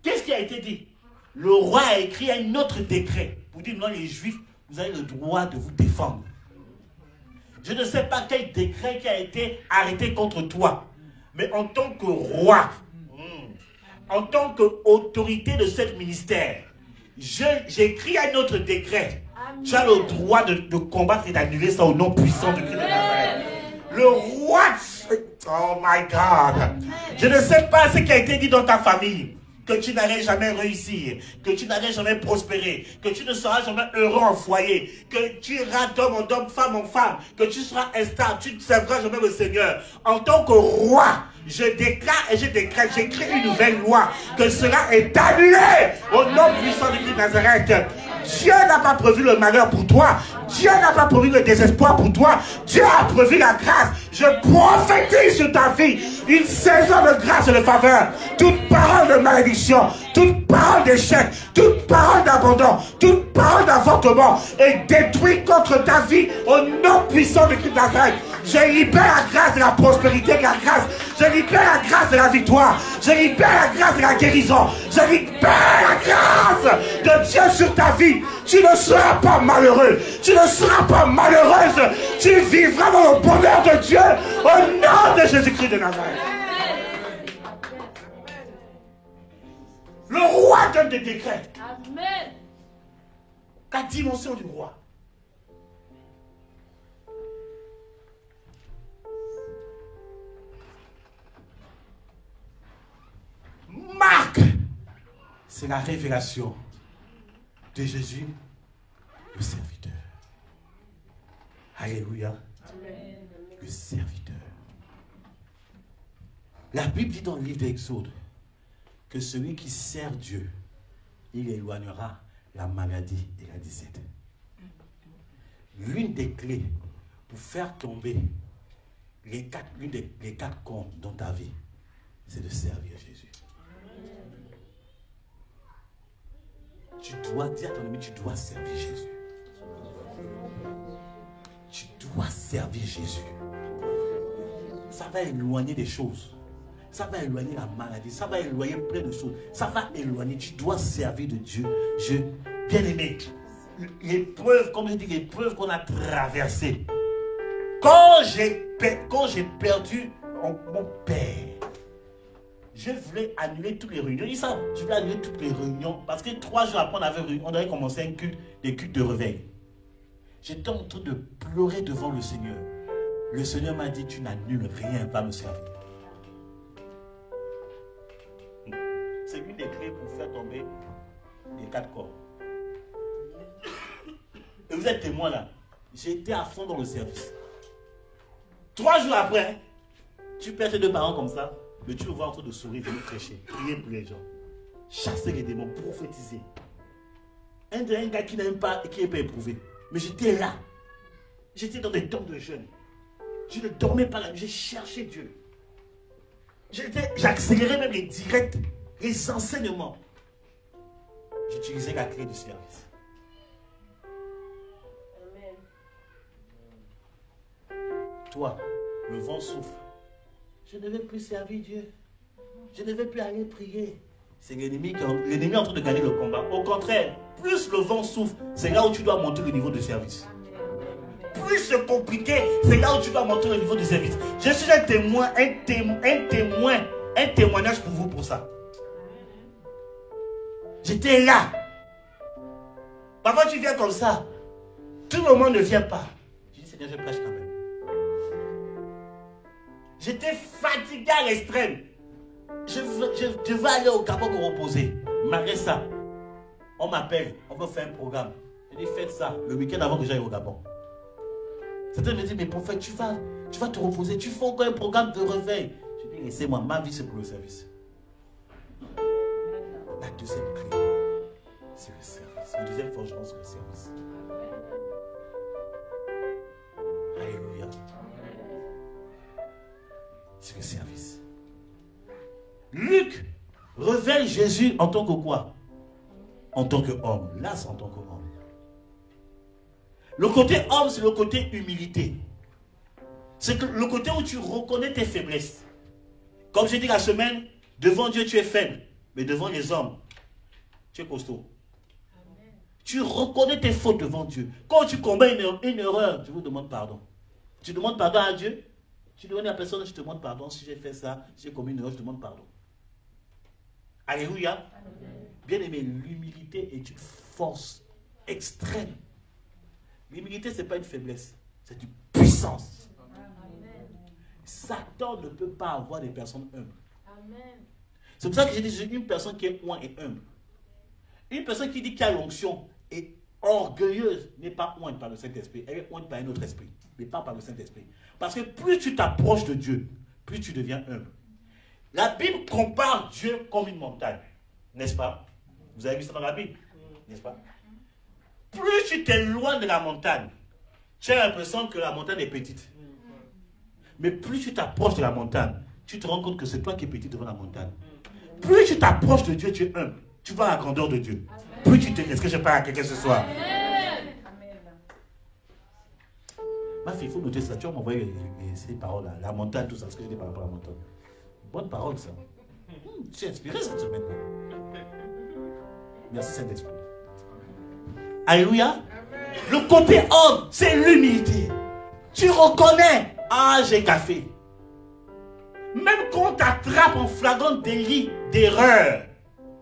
Speaker 3: Qu'est-ce qui a été dit? Le roi a écrit un autre décret pour dire non, les juifs, vous avez le droit de vous défendre. Je ne sais pas quel décret qui a été arrêté contre toi, mais en tant que roi, en tant qu'autorité de ce ministère, j'écris un autre décret. Amen. Tu as le droit de combattre et d'annuler ça au nom puissant de Christ de Nazareth. Le roi, oh my God. Amen. Je ne sais pas ce qui a été dit dans ta famille. Que tu n'allais jamais réussir, que tu n'allais jamais prospérer, que tu ne seras jamais heureux en foyer, que tu iras d'homme en homme, femme en femme, que tu seras instable, tu ne serviras jamais le Seigneur. En tant que roi, je déclare et je décrète, j'écris une nouvelle loi, que cela est annulé au nom puissant de Christ de Nazareth. Dieu n'a pas prévu le malheur pour toi. Dieu n'a pas prévu le désespoir pour toi. Dieu a prévu la grâce. Je prophétise sur ta vie une saison de grâce et de faveur. Toute parole de malédiction, toute parole d'échec, toute parole d'abandon, toute parole d'avortement est détruite contre ta vie au nom puissant de Christ de Nazareth. Je libère la grâce de la prospérité, de la grâce. Je libère la grâce de la victoire. Je libère la grâce de la guérison. Je libère la grâce de Dieu sur ta vie. Tu ne seras pas malheureux. Tu ne seras pas malheureuse. Tu vivras dans le bonheur de Dieu au nom de Jésus-Christ de Nazareth. Le roi donne des décrets.
Speaker 4: Amen.
Speaker 3: La dimension du roi. Marc, c'est la révélation de Jésus, le serviteur. Alléluia. Le serviteur. La Bible dit dans le livre d'Exode que celui qui sert Dieu, il éloignera la maladie et la disette. L'une des clés pour faire tomber les quatre comptes dans ta vie, c'est de servir Jésus. Tu dois dire à ton ami, tu dois servir Jésus. Tu dois servir Jésus. Ça va éloigner des choses. Ça va éloigner la maladie. Ça va éloigner plein de choses. Ça va éloigner. Tu dois servir de Dieu. Bien-aimé, l'épreuve, comme je dis, l'épreuve qu'on a traversée. Quand j'ai perdu mon père, je voulais annuler toutes les réunions. Ils savent, je voulais annuler toutes les réunions. Parce que 3 jours après, on avait commencé un culte, des cultes de réveil. J'étais en train de pleurer devant le Seigneur. Le Seigneur m'a dit, tu n'annules rien, va me servir. C'est une des clés pour faire tomber les 4 corps. Et vous êtes témoin là. J'étais à fond dans le service. 3 jours après, tu perds tes 2 parents comme ça, mais tu le vois en train de sourire, de prêcher, prier pour les gens, chasser les démons, prophétiser. Un gars qui n'aime pas et qui n'est pas éprouvé. Mais j'étais là. J'étais dans des temps de jeûne. Je ne dormais pas la nuit, j'ai cherché Dieu. J'accélérais même les directs, les enseignements. J'utilisais la clé du service.
Speaker 4: Amen.
Speaker 3: Toi, le vent souffle. Je ne vais plus servir Dieu. Je ne vais plus aller prier. C'est l'ennemi est en train de gagner le combat. Au contraire, plus le vent souffle, c'est là où tu dois monter le niveau de service. Plus c'est compliqué, c'est là où tu dois monter le niveau de service. Je suis un témoin, un témoignage pour vous pour ça. J'étais là. Parfois tu viens comme ça. Tout le monde ne vient pas. Je dis, Seigneur, je prêche quand même. J'étais fatigué à l'extrême. Je veux aller au Gabon me reposer. Malgré ça, on m'appelle, on veut faire un programme. Je dis, faites ça le week-end avant que j'aille au Gabon. Certains me disent, mais prophète, tu vas te reposer, tu fais encore un programme de réveil. Je dis, laissez-moi, ma vie c'est pour le service. La deuxième clé, c'est le service. Le deuxième forgeron, c'est le service. Alléluia. C'est le service. Luc révèle Jésus en tant que quoi? En tant qu'homme. Là, c'est en tant qu'homme. Le côté homme, c'est le côté humilité. C'est le côté où tu reconnais tes faiblesses. Comme j'ai dit la semaine, devant Dieu, tu es faible. Mais devant les hommes, tu es costaud. Amen. Tu reconnais tes fautes devant Dieu. Quand tu commets une erreur, je vous demande pardon. Tu demandes pardon à Dieu. Tu demandes à la personne, je te demande pardon. Si j'ai fait ça, si j'ai commis une erreur, je te demande pardon. Alléluia. Bien-aimé, l'humilité est une force extrême. L'humilité, ce n'est pas une faiblesse, c'est une puissance. Amen. Satan ne peut pas avoir des personnes humbles. C'est pour ça que j'ai dit, une personne qui est loin et humble. Une personne qui dit qu'il y a l'onction et orgueilleuse n'est pas ointe par le Saint-Esprit. Elle est ointe par un autre esprit, mais pas par le Saint-Esprit. Parce que plus tu t'approches de Dieu, plus tu deviens humble. La Bible compare Dieu comme une montagne, n'est-ce pas? Vous avez vu ça dans la Bible, n'est-ce pas? Plus tu t'éloignes de la montagne, tu as l'impression que la montagne est petite. Mais plus tu t'approches de la montagne, tu te rends compte que c'est toi qui es petit devant la montagne. Plus tu t'approches de Dieu, tu es humble. Tu vois la grandeur de Dieu. Plus tu te... Est-ce que je parle à quelqu'un ce soir? Ma fille, il faut noter ça. Tu vas m'envoyer ces paroles-là. La montagne, tout ça, ce que je dis par rapport à la montagne. Bonne parole, ça. Je suis inspiré cette semaine-là. Merci, Saint-Esprit. Alléluia. Le côté homme, c'est l'humilité. Tu reconnais, ah, j'ai café. Même quand on t'attrape en flagrant délit d'erreur,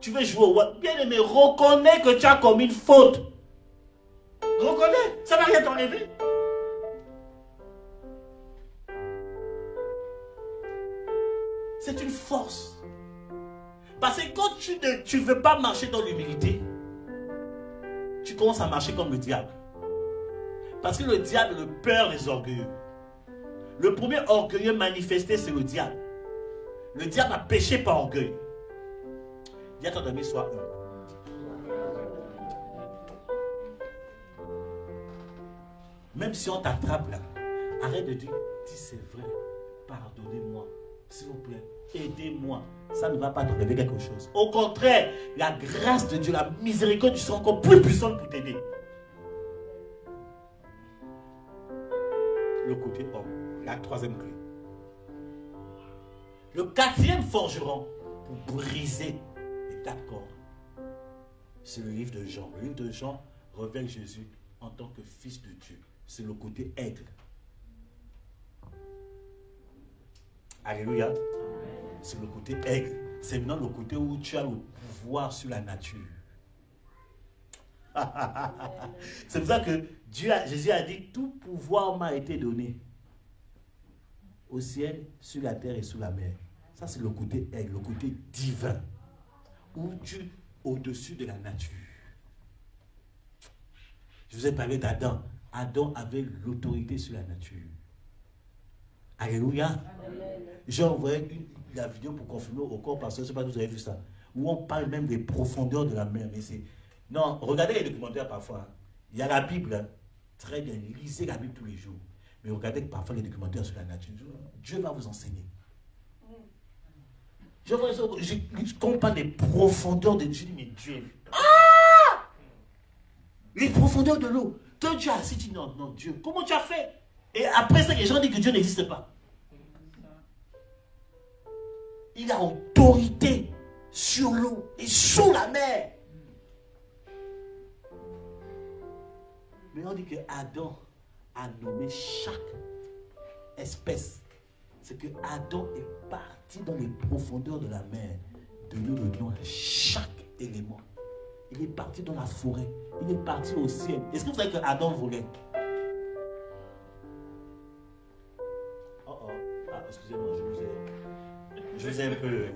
Speaker 3: tu veux jouer au roi. Bien aimé, reconnais que tu as commis une faute. Reconnais, ça ne va rien t'enlever. C'est une force. Parce que quand tu ne veux pas marcher dans l'humilité, tu commences à marcher comme le diable. Parce que le diable a le peur des orgueilleux. Le premier orgueilleux manifesté, c'est le diable. Le diable a péché par orgueil. Dis à ton ami, sois humble. Même si on t'attrape là, arrête de dire, dis c'est vrai, pardonnez-moi, s'il vous plaît, aidez-moi. Ça ne va pas te révéler quelque chose. Au contraire, la grâce de Dieu, la miséricorde sera encore plus puissante pour t'aider. Le côté homme, la troisième clé. Le quatrième forgeron pour briser les 4 cordes, c'est le livre de Jean. Le livre de Jean révèle Jésus en tant que fils de Dieu. C'est le côté aigle. Alléluia. C'est le côté aigle. C'est maintenant le côté où tu as le pouvoir sur la nature. C'est pour ça que Jésus a dit, tout pouvoir m'a été donné au ciel, sur la terre et sous la mer. Ça, c'est le côté aigle, le côté divin, où tu es au-dessus de la nature. Je vous ai parlé d'Adam. Adam avait l'autorité sur la nature. Alléluia. J'ai envoyé la vidéo pour confirmer au corps, parce que je ne sais pas si vous avez vu ça, où on parle même des profondeurs de la mer. Mais c'est... Non, regardez les documentaires parfois. Il y a la Bible, hein. Très bien, lisez la Bible tous les jours. Mais regardez parfois les documentaires sur la nature. Dieu va vous enseigner. Je comprends les profondeurs de Dieu, mais Dieu. Ah! Les profondeurs de l'eau. Toi, tu as assis, tu dis non, non, Dieu, comment tu as fait? Et après ça, les gens disent que Dieu n'existe pas. Il a autorité sur l'eau et sous la mer. Mais on dit que Adam a nommé chaque espèce. C'est que Adam est parti dans les profondeurs de la mer, donner le nom à chaque élément. Il est parti dans la forêt, il est parti au ciel. Est-ce que vous savez que Adam volait? Oh oh, ah, excusez-moi, je vous ai un peu...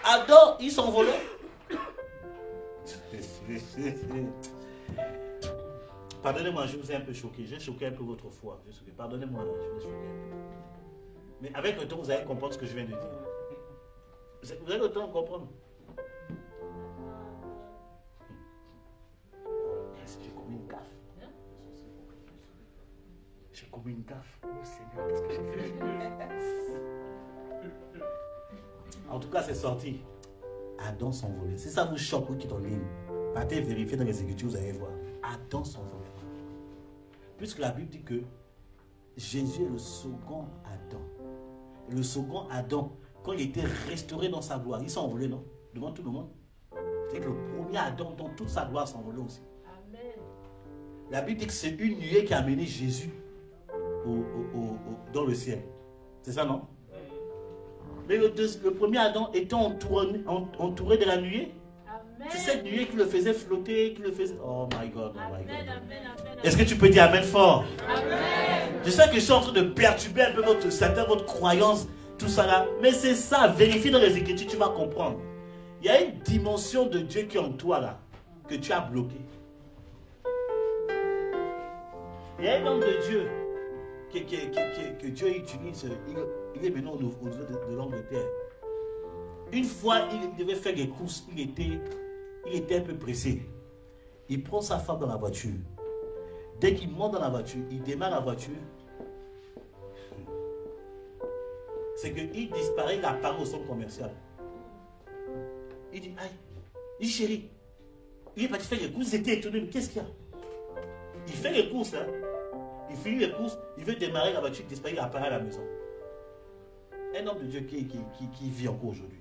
Speaker 3: Adam, il s'envolait. Pardonnez-moi, je vous ai un peu choqué. J'ai choqué un peu votre foi. Pardonnez-moi, je vous ai choqué un peu. Mais avec le temps, vous allez comprendre ce que je viens de dire. Vous avez le temps de comprendre. J'ai commis une gaffe. J'ai commis une gaffe. Oh Seigneur, qu'est-ce que j'ai fait? En tout cas, c'est sorti. Adam s'envolait. Si ça vous choque, vous qui êtes en ligne, partez vérifier dans les Écritures, vous allez voir. Adam s'envolait. Puisque la Bible dit que Jésus est le second Adam. Et le second Adam, quand il était restauré dans sa gloire, il s'est envolé, non? Devant tout le monde. C'est que le premier Adam, dans toute sa gloire, s'envolait aussi. Amen. La Bible dit que c'est une nuée qui a amené Jésus dans le ciel. C'est ça, non? Mais le premier Adam étant entouré de la nuée. C'est cette nuée qui le faisait flotter, qui le faisait... Oh my God, oh my God. Est-ce que tu peux dire Amen fort? Amen. Je sais que je suis en train de perturber un peu votre croyance, tout ça là. Mais c'est ça, vérifie dans les Écritures, tu vas comprendre. Il y a une dimension de Dieu qui est en toi là, que tu as bloqué. Il y a un homme de Dieu que Dieu utilise. Il est venu au niveau de l'Angleterre. Une fois, il devait faire des courses, il était un peu pressé. Il prend sa femme dans la voiture. Dès qu'il monte dans la voiture, il démarre la voiture. C'est qu'il disparaît, il apparaît au centre commercial. Il dit, aïe, il dit, chérie, il est parti faire les courses, il était étonné, mais qu'est-ce qu'il y a? Il fait les courses, hein. Il finit les courses, il veut démarrer la voiture, il disparaît, il apparaît à la maison. Un homme de Dieu qui vit encore aujourd'hui.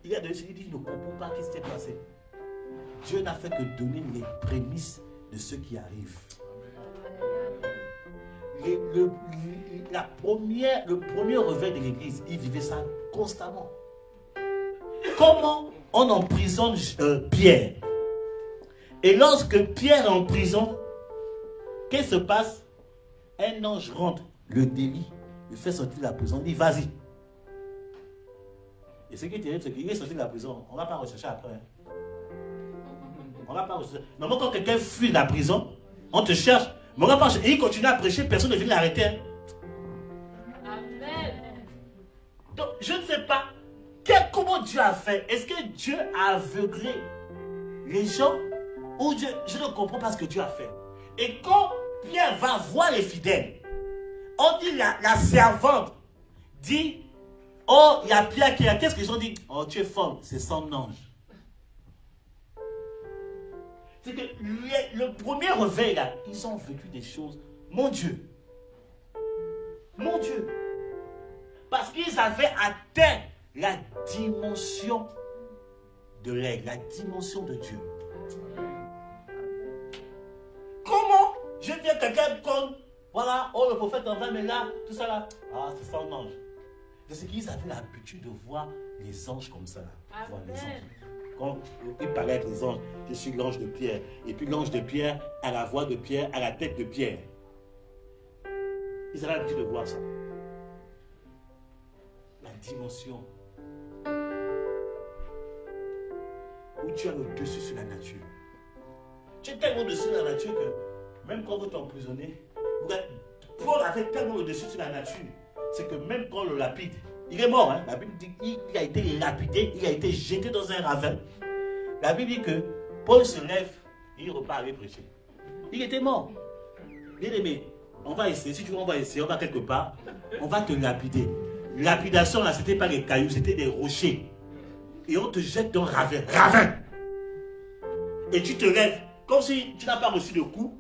Speaker 3: Il a dit, il ne comprend pas ce qui s'est passé. Dieu n'a fait que donner les prémices de ce qui arrive. Le premier réveil de l'église, il vivait ça constamment. Comment on emprisonne Pierre? Et lorsque Pierre est en prison, qu'est-ce qui se passe? Un ange rentre, le délie, il fait sortir de la prison, il dit vas-y. Et ce qui est terrible, c'est qu'il est sorti de la prison. On ne va pas rechercher après. Hein. On ne va pas rechercher. Normalement, quand quelqu'un fuit de la prison, on te cherche. Mais on va pas chercher. Et il continue à prêcher, personne ne vient l'arrêter. Hein.
Speaker 4: Amen.
Speaker 3: Donc, je ne sais pas comment Dieu a fait. Est-ce que Dieu a aveuglé les gens ou Dieu, je ne comprends pas ce que Dieu a fait. Et quand Pierre va voir les fidèles, on dit la servante dit, oh, il y a Pierre qui est là. Qu'est-ce qu'ils ont dit? Oh, tu es folle, c'est son ange. C'est que le premier réveil là, ils ont vécu des choses. Mon Dieu. Mon Dieu. Parce qu'ils avaient atteint la dimension de l'aigle, la dimension de Dieu. Comment je viens quelqu'un comme, voilà, oh le prophète en va, mais là, tout ça là, ah c'est son ange. C'est qu'ils avaient l'habitude de voir les anges comme ça. Voir les anges. Quand il parlait avec les anges, je suis l'ange de Pierre. Et puis l'ange de Pierre a la voix de Pierre, a la tête de Pierre. Ils avaient l'habitude de voir ça. La dimension où tu as le dessus sur la nature. Tu es tellement dessus sur la nature que même quand vous t'emprisonnez, Paul avait tellement le dessus sur la nature, c'est que même quand on le lapide, il est mort. Hein? La Bible dit qu'il a été lapidé, il a été jeté dans un ravin. La Bible dit que Paul se lève et il repart aller prêcher. Il était mort. Bien aimé, on va essayer, si tu veux, on va essayer, on va quelque part, on va te lapider. Lapidation là, c'était pas des cailloux, c'était des rochers. Et on te jette dans un ravin. Ravin! Et tu te lèves, comme si tu n'as pas reçu de coup.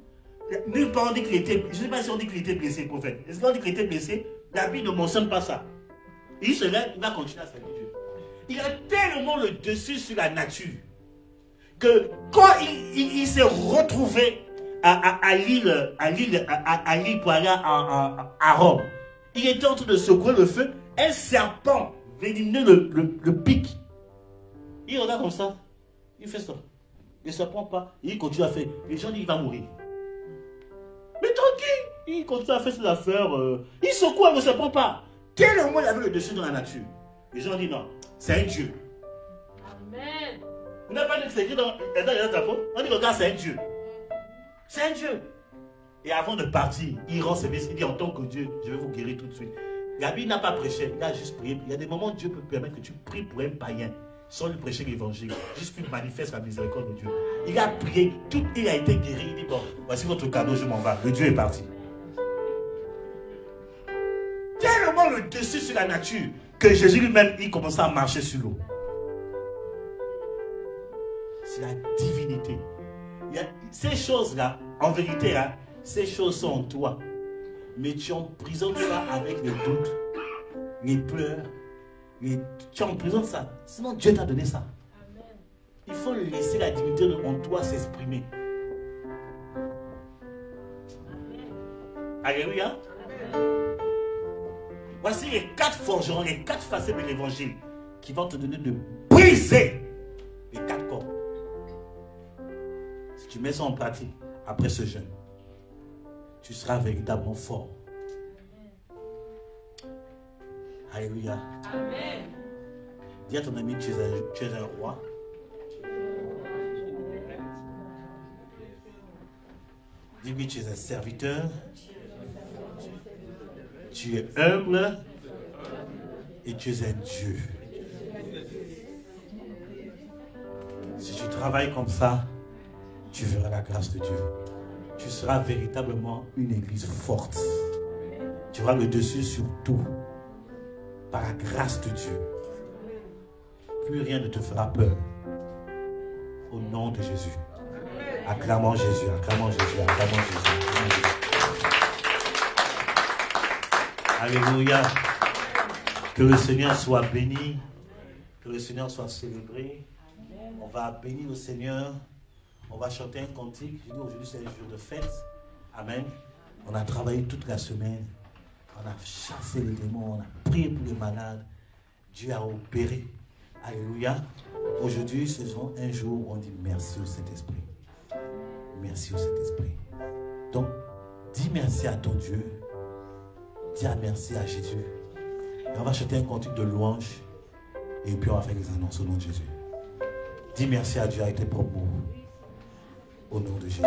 Speaker 3: Nulle part on dit qu'il était, je ne sais pas si on dit qu'il était blessé, prophète. Est-ce qu'on dit qu'il était blessé? La Bible ne mentionne pas ça. Il se lève, il va continuer à servir Dieu. Il a tellement le dessus sur la nature que quand il s'est retrouvé à l'île pour aller à Rome, il était en train de secouer le feu, un serpent venimeux le pique. Il regarde comme ça, il fait ça. Le serpent pas, il continue à faire. Les gens disent qu'il va mourir. Mais tranquille, il continue à faire ses affaires. Il secoue, ne se prend pas. Tellement il avait le dessus dans la nature. Les gens disent non, c'est un Dieu.
Speaker 4: Amen.
Speaker 3: Vous n'avez pas dit que c'est Dieu dans les apôtres? On dit regarde, c'est un Dieu. C'est un Dieu. Et avant de partir, il rend service. Il dit en tant que Dieu, je vais vous guérir tout de suite. La Bible n'a pas prêché, il a juste prié. Il y a des moments où Dieu peut permettre que tu pries pour un païen sans lui prêcher l'évangile. Juste qu'il manifeste la miséricorde de Dieu. Il a prié, il a été guéri. Il dit bon, voici votre cadeau, je m'en vais. Le Dieu est parti. Tellement le dessus sur la nature que Jésus lui-même, il commençait à marcher sur l'eau. C'est la divinité. Il y a ces choses-là, en vérité, hein, ces choses sont en toi. Mais tu emprisonnes ça avec les doutes, les pleurs. Tu emprisonnes ça. Sinon, Dieu t'a donné ça.
Speaker 4: Amen.
Speaker 3: Il faut laisser la divinité en toi s'exprimer. Alléluia. Voici les 4 forgerons, les 4 facettes de l'évangile qui vont te donner de briser les 4 corps. Si tu mets ça en pratique après ce jeûne, tu seras véritablement fort. Alléluia.
Speaker 4: Amen.
Speaker 3: Dis à ton ami, tu es un roi. Dis-lui, tu es un serviteur. Tu es humble. Et tu es un Dieu. Si tu travailles comme ça, tu verras la grâce de Dieu. Tu seras véritablement une église forte. Tu auras le dessus sur tout. Par la grâce de Dieu. Plus rien ne te fera peur. Au nom de Jésus. Acclamons Jésus, acclamons Jésus, acclamons Jésus. Alléluia. Que le Seigneur soit béni. Que le Seigneur soit célébré. On va bénir le Seigneur. On va chanter un cantique. Je dis aujourd'hui c'est un jour de fête. Amen. On a travaillé toute la semaine. On a chassé les démons. On a prié pour les malades. Dieu a opéré. Alléluia. Aujourd'hui, c'est un jour où on dit merci au Saint-Esprit. Merci au Saint-Esprit. Donc, dis merci à ton Dieu. Dis merci à Jésus. Et on va chanter un cantique de louange. Et puis on va faire les annonces au nom de Jésus. Dis merci à Dieu avec tes propres mots. Au nom de Jésus.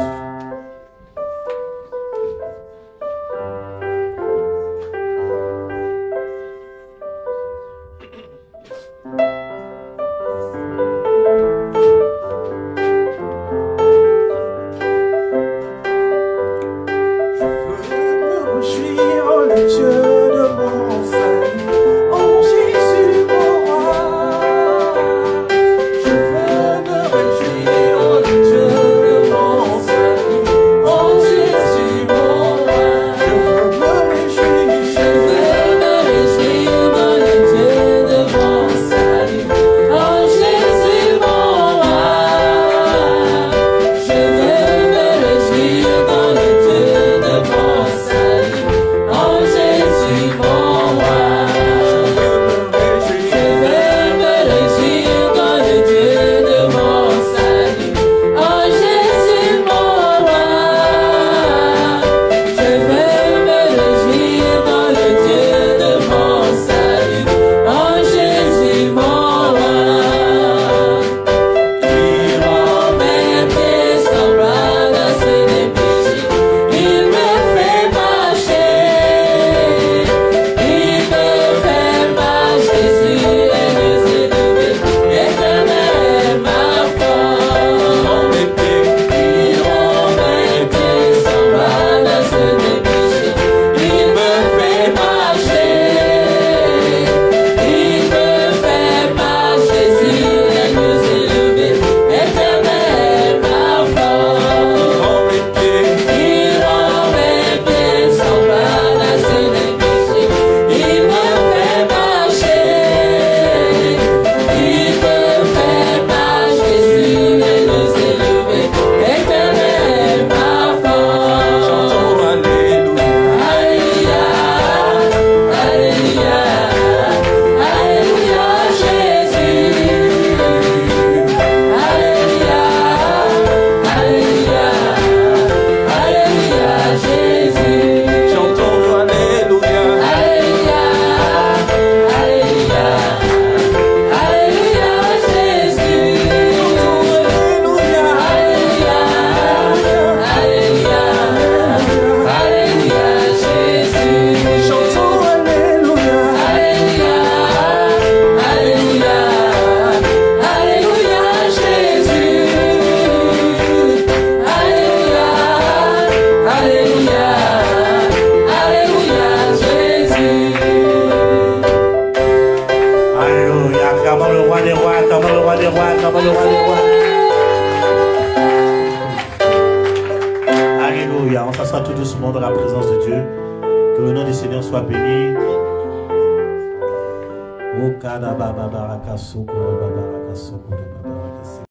Speaker 1: Alléluia. On s'assoit tout doucement dans la présence de Dieu. Que le nom du Seigneur soit béni. O kada baba baraka soko baba baraka soko.